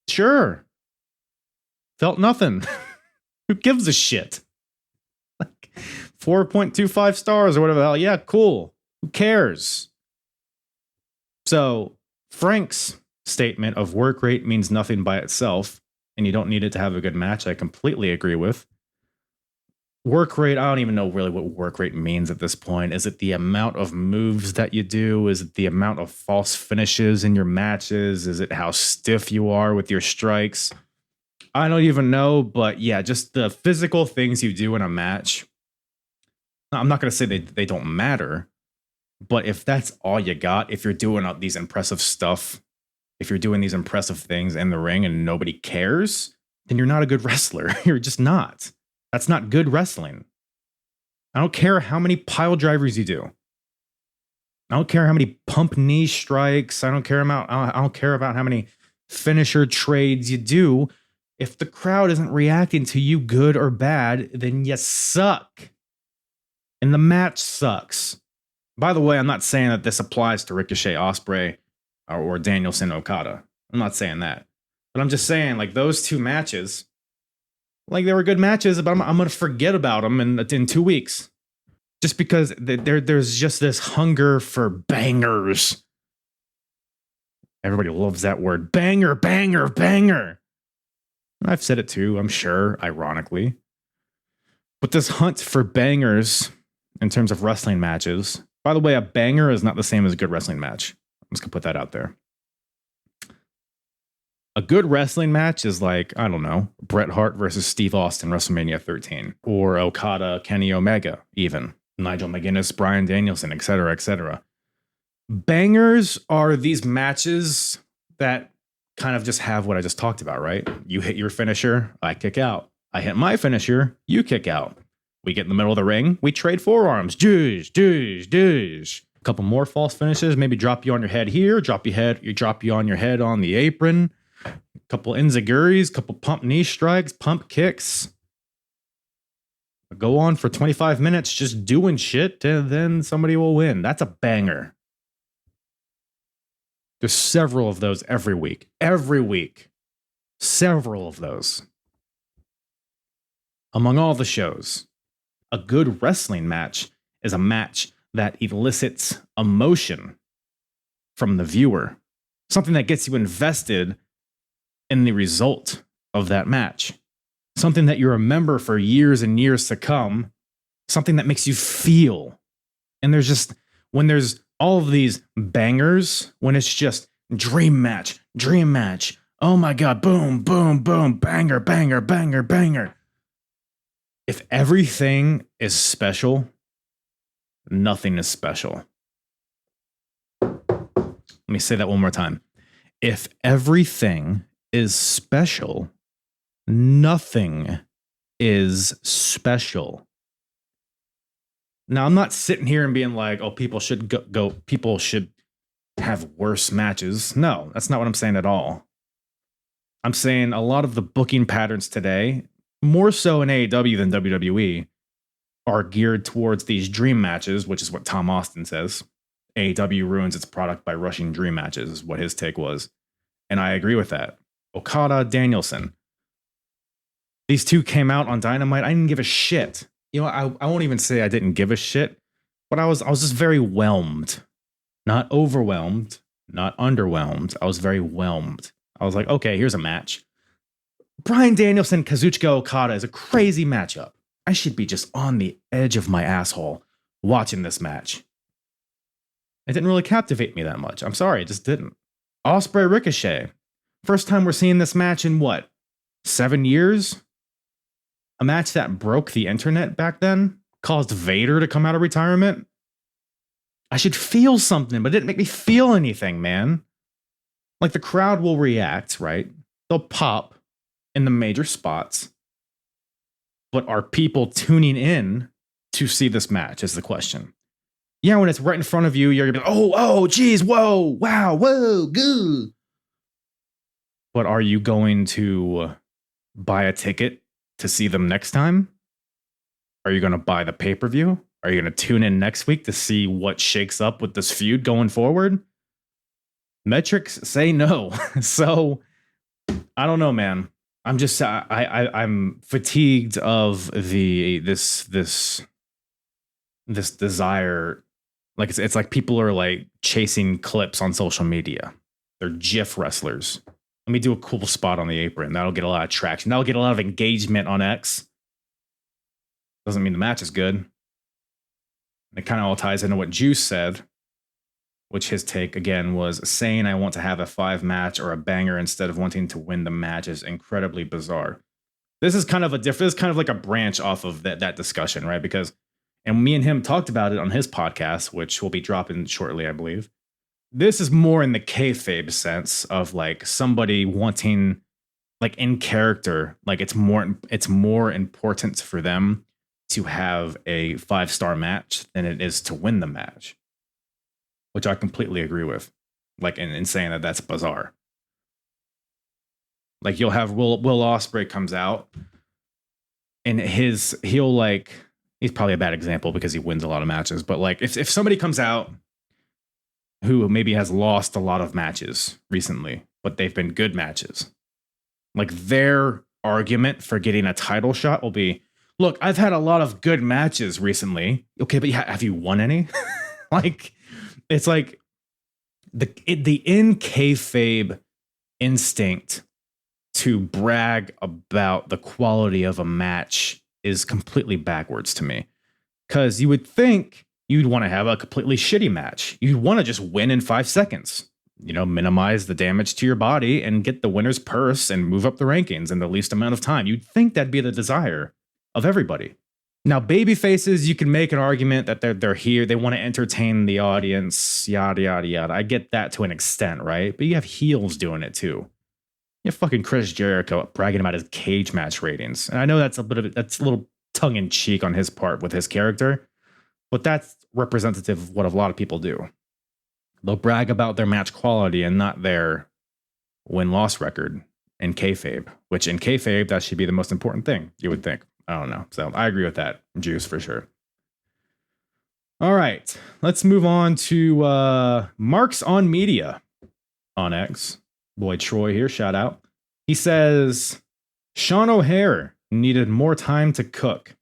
Sure. Felt nothing. Who gives a shit? 4.25 stars or whatever the hell. Yeah, cool. Who cares? So Frank's statement of work rate means nothing by itself, and you don't need it to have a good match, I completely agree with. Work rate, I don't even know really what work rate means at this point. Is it the amount of moves that you do? Is it the amount of false finishes in your matches? Is it how stiff you are with your strikes? I don't even know, but yeah, just the physical things you do in a match. I'm not going to say they don't matter, but if that's all you got, if you're doing these impressive stuff, if you're doing these impressive things in the ring and nobody cares, then you're not a good wrestler. You're just not. That's not good wrestling. I don't care how many pile drivers you do. I don't care how many pump knee strikes. I don't care about how many finisher trades you do. If the crowd isn't reacting to you good or bad, then you suck. And the match sucks. By the way, I'm not saying that this applies to Ricochet, Ospreay, or Danielson, Okada. I'm not saying that. But I'm just saying, those 2 matches, they were good matches, but I'm going to forget about them in 2 weeks. Just because there's just this hunger for bangers. Everybody loves that word. Banger, banger, banger. I've said it too, I'm sure, ironically. But this hunt for bangers in terms of wrestling matches. By the way, a banger is not the same as a good wrestling match. I'm just going to put that out there. A good wrestling match is I don't know, Bret Hart versus Steve Austin, WrestleMania 13. Or Okada, Kenny Omega, even. Nigel McGuinness, Bryan Danielson, etc., etc. Bangers are these matches that kind of just have what I just talked about, right? You hit your finisher, I kick out. I hit my finisher, you kick out. We get in the middle of the ring, we trade forearms. Dish. A couple more false finishes, maybe drop you on your head here, drop you on your head on the apron. A couple enziguris, couple pump knee strikes, pump kicks. Go on for 25 minutes just doing shit, and then somebody will win. That's a banger. There's several of those every week. Every week. Several of those. Among all the shows. A good wrestling match is a match that elicits emotion from the viewer, something that gets you invested in the result of that match, something that you remember for years and years to come, something that makes you feel. And when there's all of these bangers, when it's just dream match, oh my God, boom, boom, boom, banger, banger, banger, banger. If everything is special, nothing is special. Let me say that one more time. If everything is special, nothing is special. Now, I'm not sitting here and being like, oh, people should people should have worse matches. No, that's not what I'm saying at all. I'm saying a lot of the booking patterns today, more so in AEW than WWE, are geared towards these dream matches, which is what Tom Austin says. AEW ruins its product by rushing dream matches, is what his take was. And I agree with that. Okada, Danielson. These two came out on Dynamite. I didn't give a shit. You know, I won't even say I didn't give a shit, but I was just very whelmed. Not overwhelmed, not underwhelmed. I was very whelmed. I was like, okay, here's a match. Bryan Danielson, Kazuchika Okada is a crazy matchup. I should be just on the edge of my asshole watching this match. It didn't really captivate me that much. I'm sorry, it just didn't. Ospreay Ricochet. First time we're seeing this match in what? 7 years? A match that broke the internet back then? Caused Vader to come out of retirement? I should feel something, but it didn't make me feel anything, man. Like, the crowd will react, right? They'll pop in the major spots. But are people tuning in to see this match is the question. Yeah, when it's right in front of you, you're going to be like, oh, geez, whoa, wow, whoa, good. But are you going to buy a ticket to see them next time? Are you going to buy the pay-per-view? Are you going to tune in next week to see what shakes up with this feud going forward? Metrics say no. So, I don't know, man. I'm just I'm fatigued of this desire. Like it's like people are like chasing clips on social media. They're GIF wrestlers. Let me do a cool spot on the apron. That'll get a lot of traction. That'll get a lot of engagement on X. Doesn't mean the match is good. And it kind of all ties into what Juice said, which his take again was saying I want to have a 5 match or a banger instead of wanting to win the match is incredibly bizarre. This is kind of like a branch off of that discussion, right? Because, and me and him talked about it on his podcast, which will be dropping shortly, I believe. This is more in the kayfabe sense of like somebody wanting, like in character, like it's more important for them to have a 5-star match than it is to win the match, which I completely agree with. Like in saying that that's bizarre. Like you'll have Will Ospreay comes out and he's probably a bad example because he wins a lot of matches, but like if somebody comes out who maybe has lost a lot of matches recently, but they've been good matches, like their argument for getting a title shot will be, look, I've had a lot of good matches recently. Okay, but have you won any? Like, it's like the in kayfabe instinct to brag about the quality of a match is completely backwards to me. Because you would think you'd want to have a completely shitty match. You'd want to just win in 5 seconds. You know, minimize the damage to your body and get the winner's purse and move up the rankings in the least amount of time. You'd think that'd be the desire of everybody. Now, baby faces, you can make an argument that they're here. They want to entertain the audience, yada, yada, yada. I get that to an extent, right? But you have heels doing it too. You have fucking Chris Jericho bragging about his cage match ratings. And I know that's a little tongue in cheek on his part with his character, but that's representative of what a lot of people do. They'll brag about their match quality and not their win-loss record in kayfabe, which in kayfabe, that should be the most important thing, you would think. I don't know. So I agree with that, Juice, for sure. All right. Let's move on to Marks on Media on X. Boy Troy here, shout out. He says, Sean O'Hare needed more time to cook.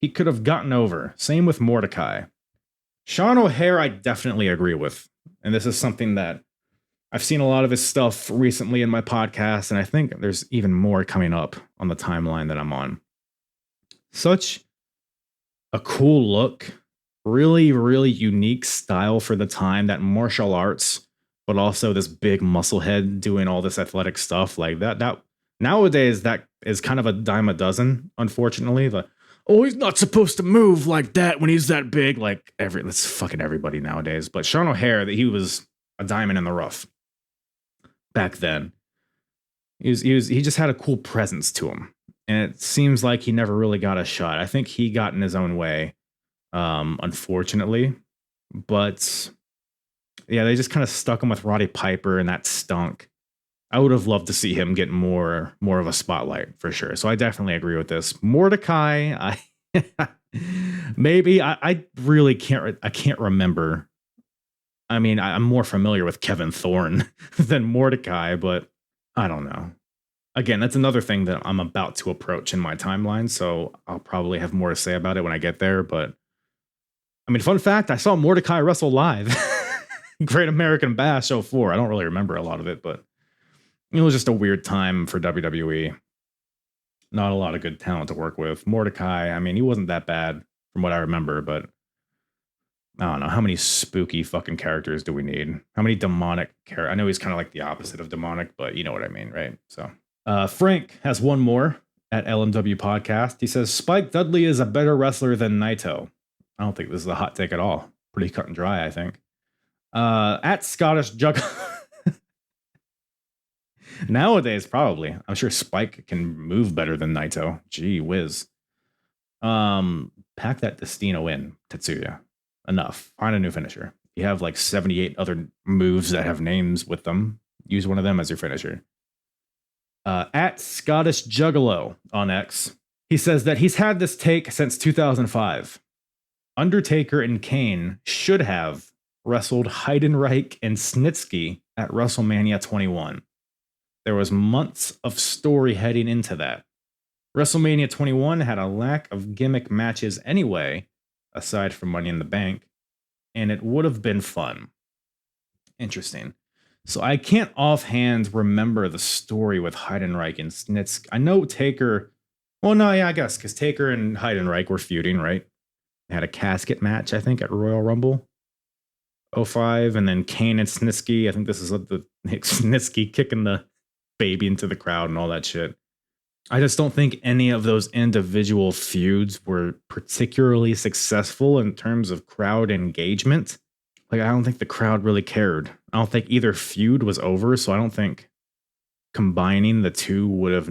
he could have gotten over. Same with Mordecai. Sean O'Hare, I definitely agree with. And this is something that I've seen a lot of his stuff recently in my podcast, and I think there's even more coming up on the timeline that I'm on. Such a cool look, really, really unique style for the time, that martial arts, but also this big muscle head doing all this athletic stuff like that. Nowadays, that is kind of a dime a dozen, unfortunately. He's not supposed to move like that when he's that big. Like that's fucking everybody nowadays. But Sean O'Hare, that he was a diamond in the rough back then. He just had a cool presence to him. And it seems like he never really got a shot. I think he got in his own way, unfortunately. But yeah, they just kind of stuck him with Roddy Piper, and that stunk. I would have loved to see him get more of a spotlight for sure. So I definitely agree with this. Mordecai, I really can't remember. I mean, I'm more familiar with Kevin Thorne than Mordecai, but I don't know. Again, that's another thing that I'm about to approach in my timeline, so I'll probably have more to say about it when I get there. But I mean, fun fact, I saw Mordecai wrestle live. Great American Bash 04. I don't really remember a lot of it, but it was just a weird time for WWE. Not a lot of good talent to work with. Mordecai, I mean, he wasn't that bad from what I remember, but I don't know. How many spooky fucking characters do we need? How many demonic characters? I know he's kind of like the opposite of demonic, but you know what I mean, right? So Frank has one more at LMW Podcast. He says, Spike Dudley is a better wrestler than Naito. I don't think this is a hot take at all. Pretty cut and dry, I think. At Scottish Jug... Nowadays, probably. I'm sure Spike can move better than Naito. Gee whiz. Pack that Destino in, Tetsuya. Enough. Find a new finisher. You have like 78 other moves that have names with them. Use one of them as your finisher. At Scottish Juggalo on X, he says that he's had this take since 2005. Undertaker and Kane should have wrestled Heidenreich and Snitsky at WrestleMania 21. There was months of story heading into that. WrestleMania 21 had a lack of gimmick matches anyway, aside from Money in the Bank, and it would have been fun. Interesting. So I can't offhand remember the story with Heidenreich and Snitsky. I know Taker... Well, no, yeah, I guess, because Taker and Heidenreich were feuding, right? They had a casket match, I think, at Royal Rumble 05, and then Kane and Snitsky. I think this is the Snitsky kicking the baby into the crowd and all that shit. I just don't think any of those individual feuds were particularly successful in terms of crowd engagement. Like, I don't think the crowd really cared. I don't think either feud was over, so I don't think combining the two would have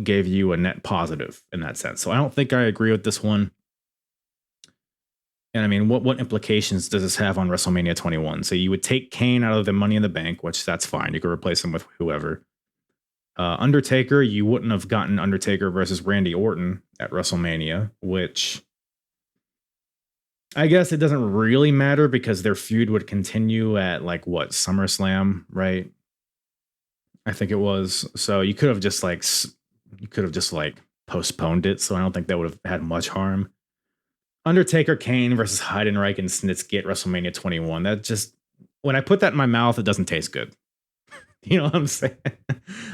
gave you a net positive in that sense. So I don't think I agree with this one. And I mean, what implications does this have on WrestleMania 21? So you would take Kane out of the Money in the Bank, which that's fine. You could replace him with whoever. Undertaker, you wouldn't have gotten Undertaker versus Randy Orton at WrestleMania, which I guess it doesn't really matter because their feud would continue at like what, SummerSlam, right? I think it was. So you could have just postponed it. So I don't think that would have had much harm. Undertaker, Kane versus Heidenreich and Snitsky at WrestleMania 21. That just, when I put that in my mouth, it doesn't taste good. You know what I'm saying?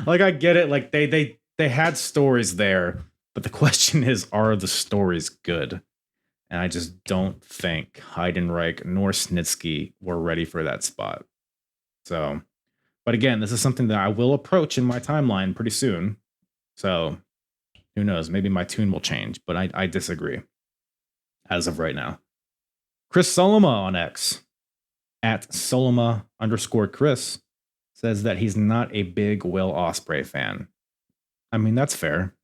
Like, I get it. Like, they had stories there, but the question is, are the stories good? And I just don't think Heidenreich nor Snitsky were ready for that spot. So, but again, this is something that I will approach in my timeline pretty soon. So, who knows? Maybe my tune will change, but I disagree as of right now. Chris Soloma on X, at Soloma_Chris, says that he's not a big Will Ospreay fan. I mean, that's fair.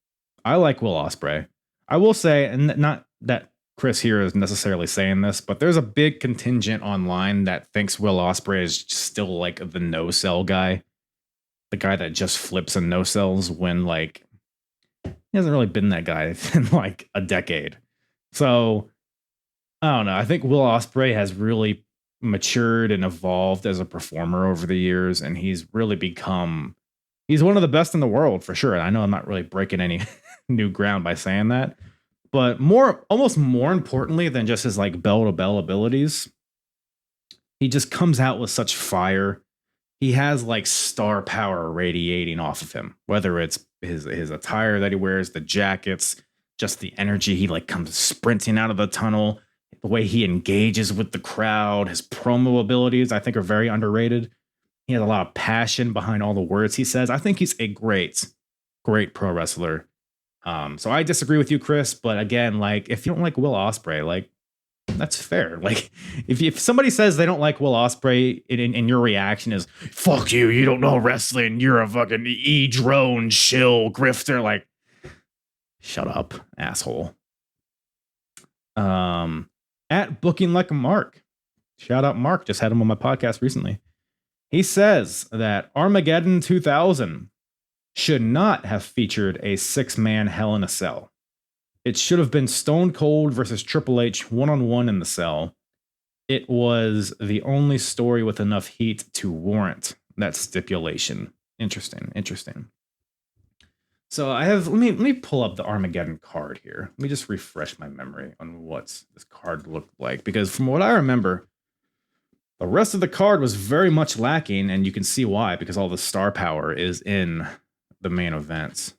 I like Will Ospreay. I will say, and not that Chris here is necessarily saying this, but there's a big contingent online that thinks Will Ospreay is still like the no-sell guy. The guy that just flips and no-sells when, like, he hasn't really been that guy in like a decade. So, I don't know. I think Will Ospreay has really matured and evolved as a performer over the years, and he's really he's one of the best in the world for sure. And I know I'm not really breaking any new ground by saying that, But almost more importantly than just his like bell to bell abilities, he just comes out with such fire. He has like star power radiating off of him, whether it's his attire that he wears, the jackets, just the energy. He like comes sprinting out of the tunnel, the way he engages with the crowd, his promo abilities, I think are very underrated. He has a lot of passion behind all the words he says. I think he's a great pro wrestler. So I disagree with you, Chris, but again, like if you don't like Will Ospreay, like that's fair. Like if somebody says they don't like Will Ospreay and your reaction is fuck you, you don't know wrestling, you're a fucking drone shill grifter, like shut up, asshole. At Booking Like a Mark, shout out Mark, just had him on my podcast recently. He says that Armageddon 2000 should not have featured a 6-man Hell in a Cell. It should have been Stone Cold versus Triple H one-on-one in the cell. It was the only story with enough heat to warrant that stipulation. Interesting. So I have let me pull up the Armageddon card here. Let me just refresh my memory on what this card looked like, because from what I remember, the rest of the card was very much lacking, and you can see why, because all the star power is in the main event.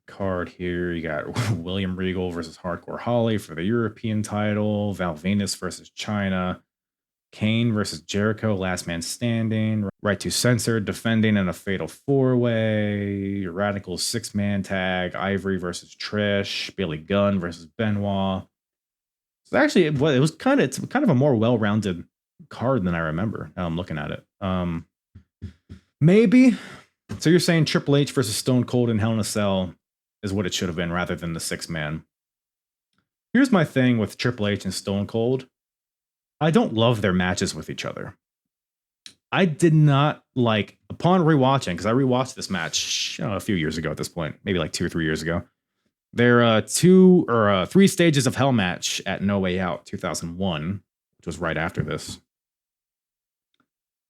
Card here, you got William Regal versus Hardcore Holly for the European title, Val Venus versus China, Kane versus Jericho, last man standing, Right to Censor defending in a fatal 4-way, Radical 6-man tag, Ivory versus Trish, Billy Gunn versus Benoit. So actually, it's kind of a more well-rounded card than I remember. Now I'm looking at it. Maybe. So you're saying Triple H versus Stone Cold in Hell in a Cell is what it should have been rather than the 6-man. Here's my thing with Triple H and Stone Cold. I don't love their matches with each other. I did not like, upon rewatching, because I rewatched this match a few years ago at this point, maybe like 2 or 3 years ago. Their 3 stages of Hell match at No Way Out 2001, which was right after this.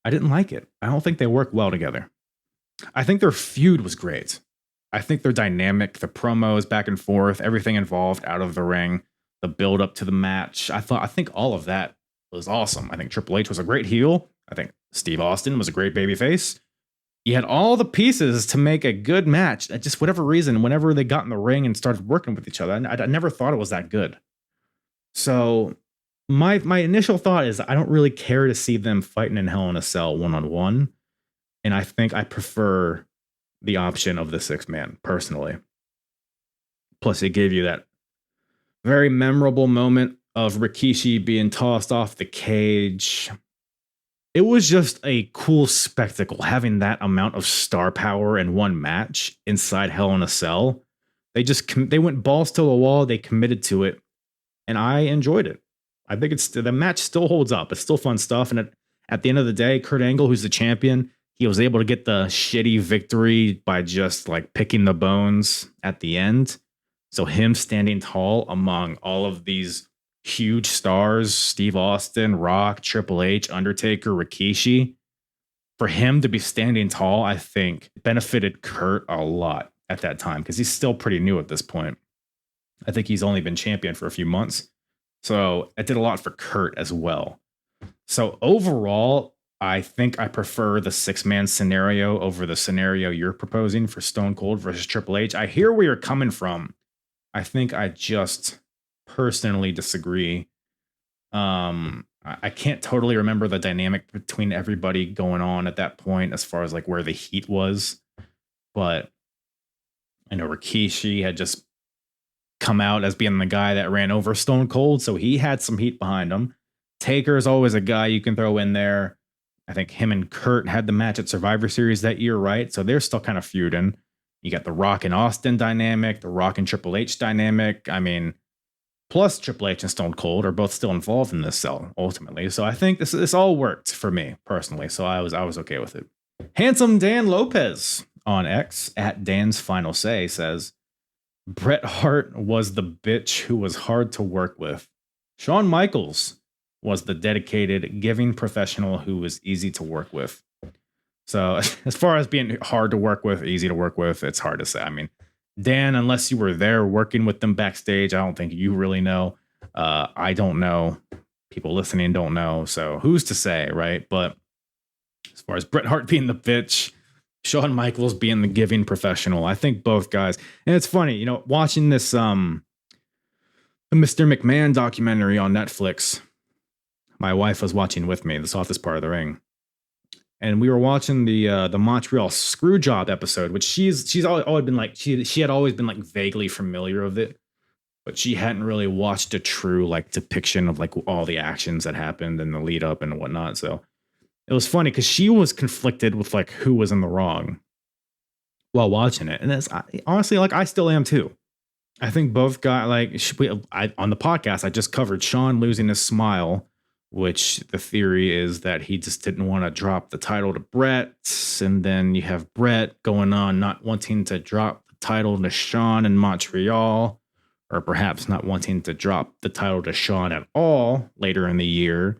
I didn't like it. I don't think they work well together. I think their feud was great. I think their dynamic, the promos back and forth, everything involved out of the ring, the build up to the match. I think all of that was awesome. I think Triple H was a great heel. I think Steve Austin was a great babyface. You had all the pieces to make a good match. At just whatever reason, whenever they got in the ring and started working with each other, I never thought it was that good. So my initial thought is I don't really care to see them fighting in Hell in a Cell one-on-one. And I think I prefer the option of the 6-man personally. Plus, it gave you that very memorable moment of Rikishi being tossed off the cage. It was just a cool spectacle having that amount of star power in one match inside Hell in a Cell. They went balls to the wall. They committed to it, and I enjoyed it. I think the match still holds up. It's still fun stuff. And at the end of the day, Kurt Angle, who's the champion, he was able to get the shitty victory by just like picking the bones at the end. So him standing tall among all of these huge stars, Steve Austin, Rock, Triple H, Undertaker, Rikishi, for him to be standing tall, I think benefited Kurt a lot at that time, because he's still pretty new at this point. I think he's only been champion for a few months. So it did a lot for Kurt as well. So overall, I think I prefer the 6-man scenario over the scenario you're proposing for Stone Cold versus Triple H. I hear where you're coming from. I think I just personally disagree. I can't totally remember the dynamic between everybody going on at that point as far as like where the heat was. But I know Rikishi had just come out as being the guy that ran over Stone Cold, so he had some heat behind him. Taker is always a guy you can throw in there. I think him and Kurt had the match at Survivor Series that year, right? So they're still kind of feuding. You got the Rock and Austin dynamic, the Rock and Triple H dynamic. I mean, plus Triple H and Stone Cold are both still involved in this cell ultimately. So I think this all worked for me personally. So I was okay with it. Handsome Dan Lopez on X at Dan's Final Say says, Bret Hart was the bitch who was hard to work with. Shawn Michaels was the dedicated, giving professional who was easy to work with. So as far as being hard to work with, easy to work with, it's hard to say. I mean, Dan, unless you were there working with them backstage, I don't think you really know. I don't know. People listening don't know. So who's to say, right? But as far as Bret Hart being the bitch, Shawn Michaels being the giving professional, I think both guys. And it's funny, watching this the Mr. McMahon documentary on Netflix. My wife was watching with me, the softest part of the ring. And we were watching the Montreal Screwjob episode, which she's always been like she had always been like vaguely familiar with it, but she hadn't really watched a true like depiction of like all the actions that happened and the lead up and whatnot. So it was funny because she was conflicted with like who was in the wrong while watching it, and it's honestly like I still am too. I think both got like on the podcast I just covered Shawn losing his smile, which the theory is that he just didn't want to drop the title to Bret. And then you have Bret going on not wanting to drop the title to Shawn in Montreal, or perhaps not wanting to drop the title to Shawn at all later in the year.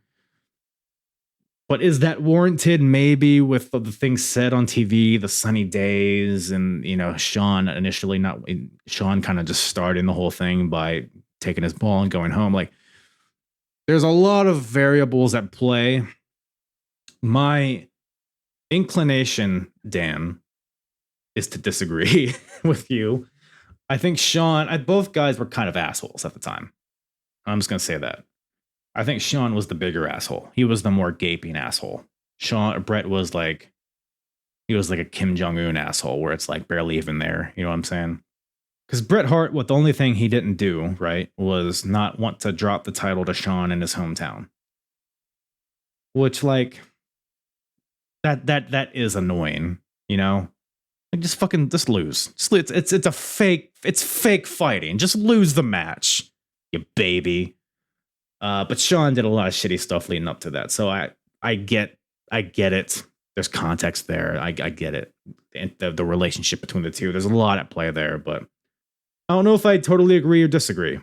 But is that warranted? Maybe with the things said on TV, the sunny days, and Shawn kind of just starting the whole thing by taking his ball and going home. Like, there's a lot of variables at play. My inclination, Dan, is to disagree with you. I think both guys were kind of assholes at the time. I'm just going to say that. I think Shawn was the bigger asshole. He was the more gaping asshole. Bret was like, he was like a Kim Jong-un asshole where it's like barely even there. You know what I'm saying? Because Bret Hart, the only thing he didn't do, right, was not want to drop the title to Shawn in his hometown. Which, like, that is annoying, Like, just lose. It's fake fighting. Just lose the match, you baby. But Shawn did a lot of shitty stuff leading up to that. So I get it. There's context there. I get it. And the relationship between the two. There's a lot at play there, but I don't know if I totally agree or disagree.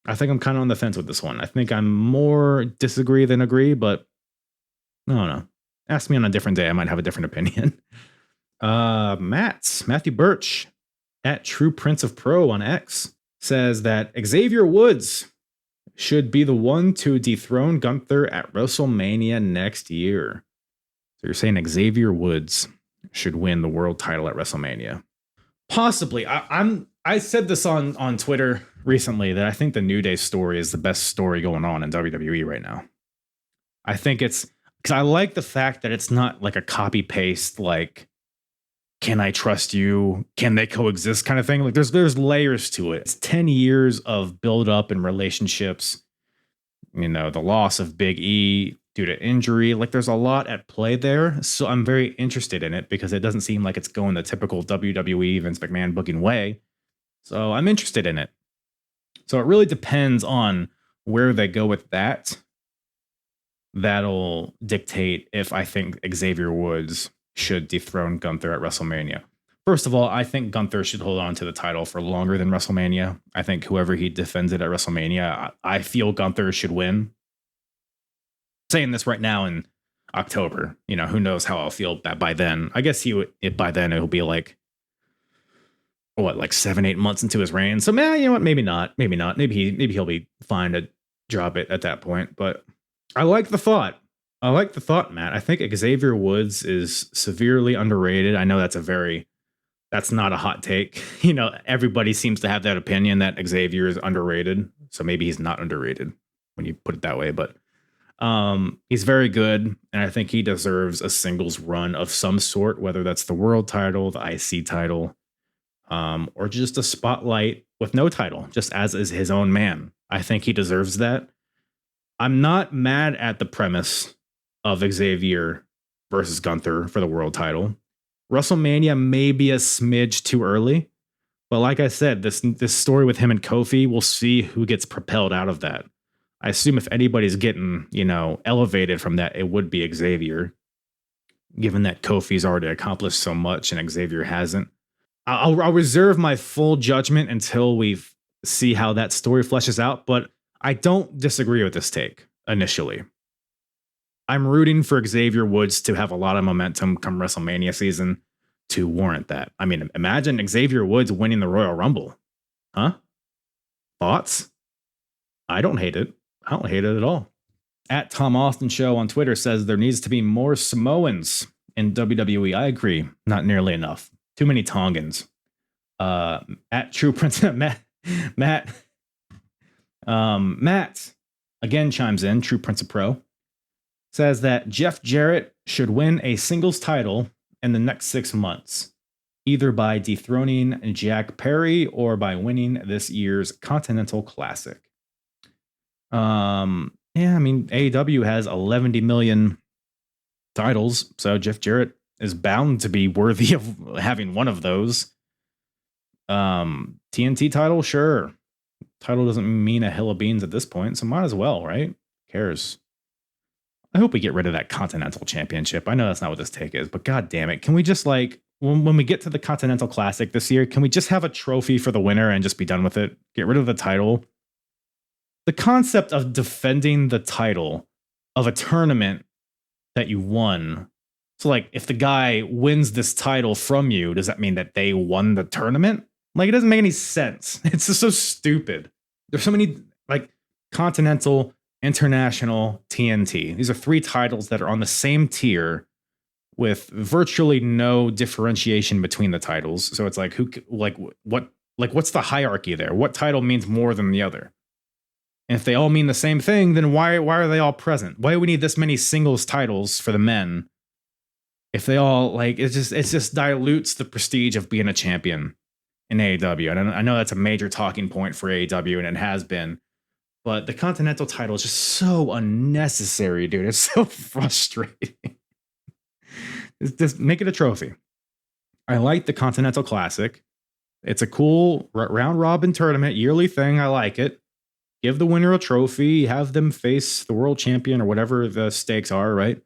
I think I'm kind of on the fence with this one. I think I'm more disagree than agree, but I don't know. Ask me on a different day. I might have a different opinion. Matthew Birch at True Prince of Pro on X says that Xavier Woods should be the one to dethrone Gunther at WrestleMania next year. So you're saying Xavier Woods should win the world title at WrestleMania? Possibly. I said this on Twitter recently that I think the New Day story is the best story going on in WWE right now. I think it's because I like the fact that it's not like a copy paste, like, can I trust you? Can they coexist kind of thing? Like there's layers to it. It's 10 years of build up and relationships, the loss of Big E due to injury. Like there's a lot at play there. So I'm very interested in it because it doesn't seem like it's going the typical WWE Vince McMahon booking way. So I'm interested in it. So it really depends on where they go with that. That'll dictate if I think Xavier Woods should dethrone Gunther at WrestleMania. First of all, I think Gunther should hold on to the title for longer than WrestleMania. I think whoever he defends it at WrestleMania, I feel Gunther should win. Saying this right now in October, who knows how I'll feel by then. I guess by then it'll be like, like 7-8 months into his reign. So man, you know what? Maybe not. Maybe he'll be fine to drop it at that point. But I like the thought. Matt. I think Xavier Woods is severely underrated. I know that's not a hot take. Everybody seems to have that opinion that Xavier is underrated. So maybe he's not underrated when you put it that way. But he's very good. And I think he deserves a singles run of some sort, whether that's the world title, the IC title, or just a spotlight with no title, just as is his own man. I think he deserves that. I'm not mad at the premise of Xavier versus Gunther for the world title. WrestleMania may be a smidge too early, but like I said, this story with him and Kofi, we'll see who gets propelled out of that. I assume if anybody's getting, elevated from that, it would be Xavier, given that Kofi's already accomplished so much and Xavier hasn't. I'll reserve my full judgment until we see how that story fleshes out, but I don't disagree with this take initially. I'm rooting for Xavier Woods to have a lot of momentum come WrestleMania season to warrant that. I mean, imagine Xavier Woods winning the Royal Rumble. Huh? Thoughts? I don't hate it. I don't hate it at all. At Tom Austin Show on Twitter says there needs to be more Samoans in WWE. I agree. Not nearly enough. Too many Tongans. At True Prince Matt again chimes in. True Prince of Pro says that Jeff Jarrett should win a singles title in the next 6 months, either by dethroning Jack Perry or by winning this year's Continental Classic. Yeah, I mean, AEW has 11 million titles, so Jeff Jarrett is bound to be worthy of having one of those. TNT title, sure. Title doesn't mean a hill of beans at this point, so might as well, right? Who cares? I hope we get rid of that Continental Championship. I know that's not what this take is, but god damn it. Can we just like, when we get to the Continental Classic this year, can we just have a trophy for the winner and just be done with it? Get rid of the title. The concept of defending the title of a tournament that you won. So like if the guy wins this title from you, does that mean that they won the tournament? Like it doesn't make any sense. It's just so stupid. There's so many like Continental, International, TNT. These are 3 titles that are on the same tier with virtually no differentiation between the titles. So it's like what's the hierarchy there? What title means more than the other? And if they all mean the same thing, then why are they all present? Why do we need this many singles titles for the men? If they all like, it just dilutes the prestige of being a champion in AEW. And I know that's a major talking point for AEW, and it has been. But the Continental title is just so unnecessary, dude. It's so frustrating. Just make it a trophy. I like the Continental Classic. It's a cool round robin tournament, yearly thing. I like it. Give the winner a trophy, have them face the world champion or whatever the stakes are, right?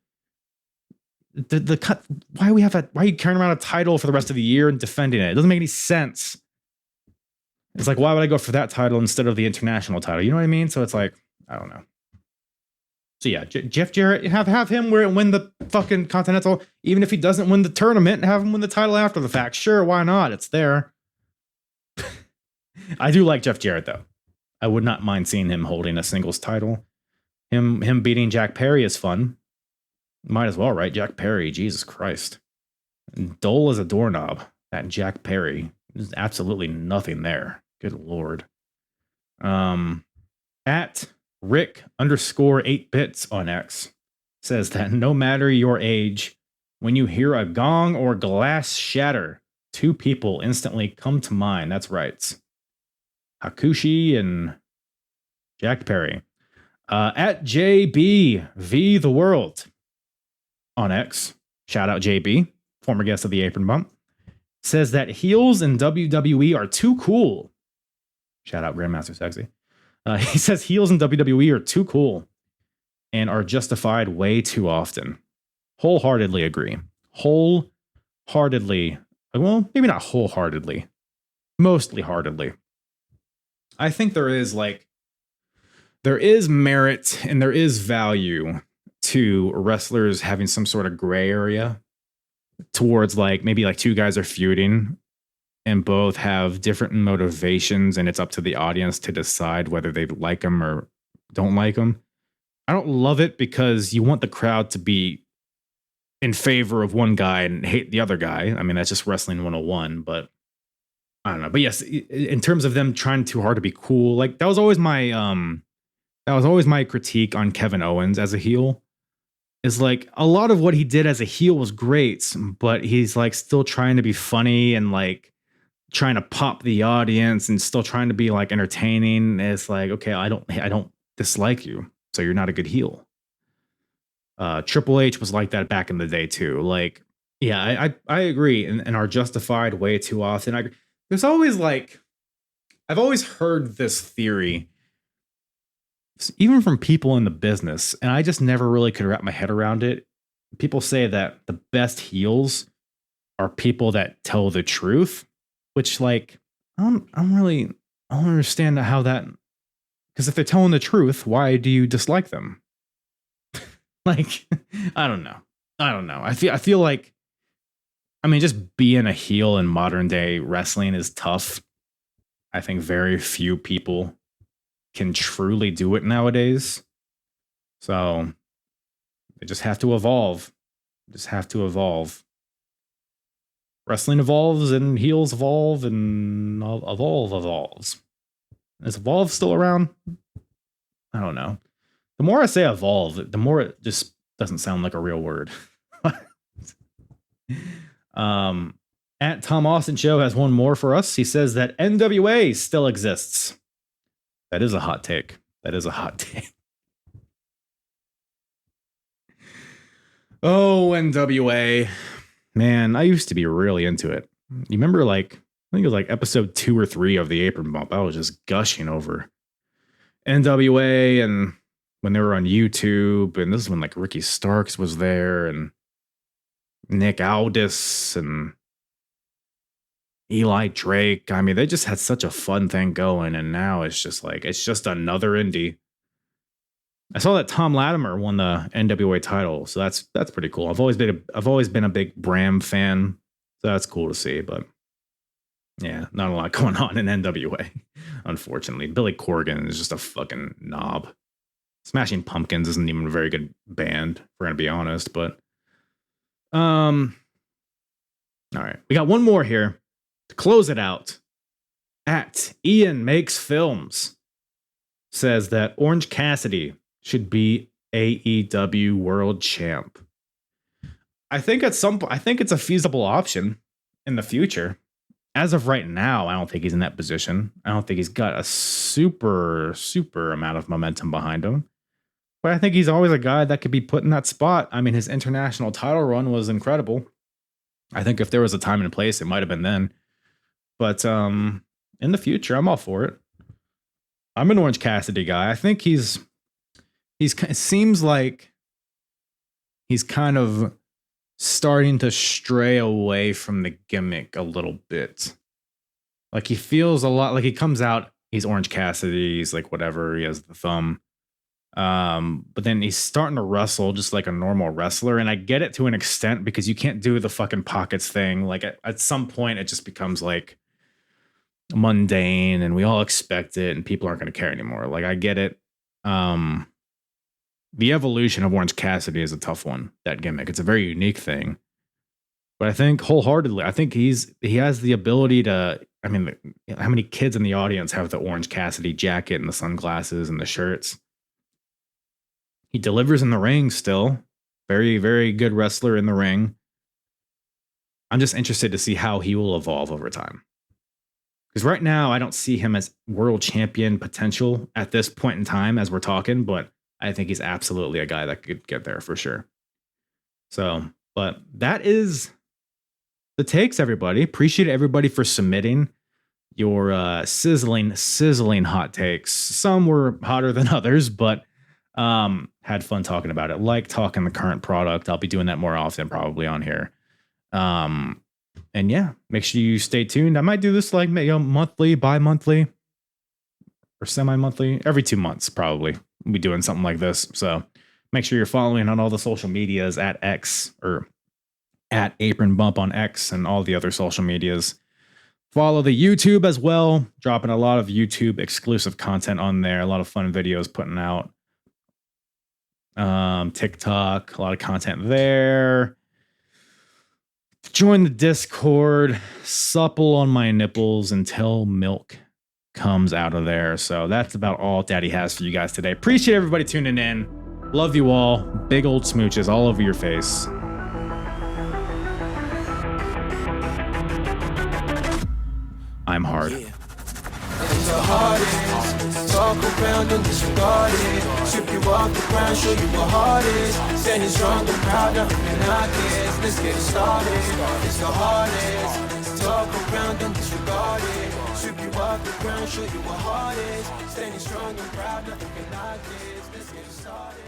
Why are you carrying around a title for the rest of the year and defending it? It doesn't make any sense. It's like, why would I go for that title instead of the international title? You know what I mean? So it's like, I don't know. So yeah, Jeff Jarrett, have him win the fucking Continental, even if he doesn't win the tournament, have him win the title after the fact. Sure, why not? It's there. I do like Jeff Jarrett though. I would not mind seeing him holding a singles title. Him beating Jack Perry is fun. Might as well, right? Jack Perry, Jesus Christ. Dull as a doorknob, that Jack Perry. There's absolutely nothing there. Good Lord. At Rick_8bits on X says that no matter your age, when you hear a gong or glass shatter, 2 people instantly come to mind. That's right. Hakushi and Jack Perry. At JBV the World on X, shout out JB, former guest of the Apron Bump, says that heels in WWE are too cool. Shout out Grandmaster Sexy. He says heels in WWE are too cool and are justified way too often. Wholeheartedly agree. Wholeheartedly. Well, maybe not wholeheartedly. Mostly heartedly. I think there is merit and there is value to wrestlers having some sort of gray area towards maybe 2 guys are feuding and both have different motivations, and it's up to the audience to decide whether they like them or don't like them. I don't love it because you want the crowd to be in favor of one guy and hate the other guy. I mean, that's just wrestling 101, but I don't know. But yes, in terms of them trying too hard to be cool, that was always my critique on Kevin Owens as a heel. Is a lot of what he did as a heel was great, but he's still trying to be funny and trying to pop the audience and still trying to be entertaining. It's okay, I don't dislike you, so you're not a good heel. Triple H was like that back in the day too. Yeah, I agree, and are justified way too often. There's always I've always heard this theory, even from people in the business, and I just never really could wrap my head around it. People say that the best heels are people that tell the truth, which I don't understand how that, because if they're telling the truth, why do you dislike them? I don't know. I feel like I mean, just being a heel in modern day wrestling is tough. I think very few people can truly do it nowadays. So they just have to evolve. Just have to evolve. Wrestling evolves and heels evolve and evolves. Is evolve still around? I don't know. The more I say evolve, the more it just doesn't sound like a real word. At Tom Austin Show has one more for us. He says that NWA still exists. That is a hot take. That is a hot take. Oh, NWA. Man, I used to be really into it. You remember, like, I think it was like episode 2 or 3 of the Apron Bump. I was just gushing over NWA, and when they were on YouTube, and this is when like Ricky Starks was there, and Nick Aldis, and Eli Drake. I mean, they just had such a fun thing going, and now it's just like, it's just another indie. I saw that Tom Latimer won the NWA title, so that's pretty cool. I've always been a big Bram fan, so that's cool to see. But yeah, not a lot going on in NWA, unfortunately. Billy Corgan is just a fucking knob. Smashing Pumpkins isn't even a very good band, if we're gonna be honest. But all right, we got one more here to close it out. At Ian Makes Films says that Orange Cassidy should be AEW World Champ. I think it's a feasible option in the future. As of right now, I don't think he's in that position. I don't think he's got a super amount of momentum behind him. But I think he's always a guy that could be put in that spot. I mean, his international title run was incredible. I think if there was a time and place, it might have been then. But in the future, I'm all for it. I'm an Orange Cassidy guy. I think it seems like he's kind of starting to stray away from the gimmick a little bit. Like, he feels a lot like he comes out, he's Orange Cassidy, he's like whatever, he has the thumb. But then he's starting to wrestle just like a normal wrestler. And I get it to an extent, because you can't do the fucking pockets thing. Like at some point it just becomes like mundane and we all expect it and people aren't going to care anymore. Like, I get it. The evolution of Orange Cassidy is a tough one, that gimmick. It's a very unique thing. But I think wholeheartedly, I think he has the ability to, I mean, how many kids in the audience have the Orange Cassidy jacket and the sunglasses and the shirts? He delivers in the ring still. Very, very good wrestler in the ring. I'm just interested to see how he will evolve over time. Because right now, I don't see him as world champion potential at this point in time as we're talking, but I think he's absolutely a guy that could get there for sure. So, but that is the takes, everybody. Appreciate everybody for submitting your sizzling hot takes. Some were hotter than others, but had fun talking about it. Like talking the current product. I'll be doing that more often probably on here. And yeah, make sure you stay tuned. I might do this like monthly, bi-monthly, or semi-monthly, every 2 months probably. We'll be doing something like this. So make sure you're following on all the social medias at X, or at Apron Bump on X, and all the other social medias. Follow the YouTube as well. Dropping a lot of YouTube exclusive content on there. A lot of fun videos putting out. TikTok, a lot of content there. Join the Discord. Supple on my nipples until milk comes out of there. So that's about all Daddy has for you guys today. Appreciate everybody tuning in. Love you all. Big old smooches all over your face. I'm hard. Yeah. And the hardest, talk around and disregard it. Strip you off the ground, show you what heart is. Standing strong and proud, nothing can knock it. Let's get it started. It's the hardest, talk around and disregard it. Strip you off the ground, show you what heart is. Standing strong and proud, nothing can knock it. Let's get it started.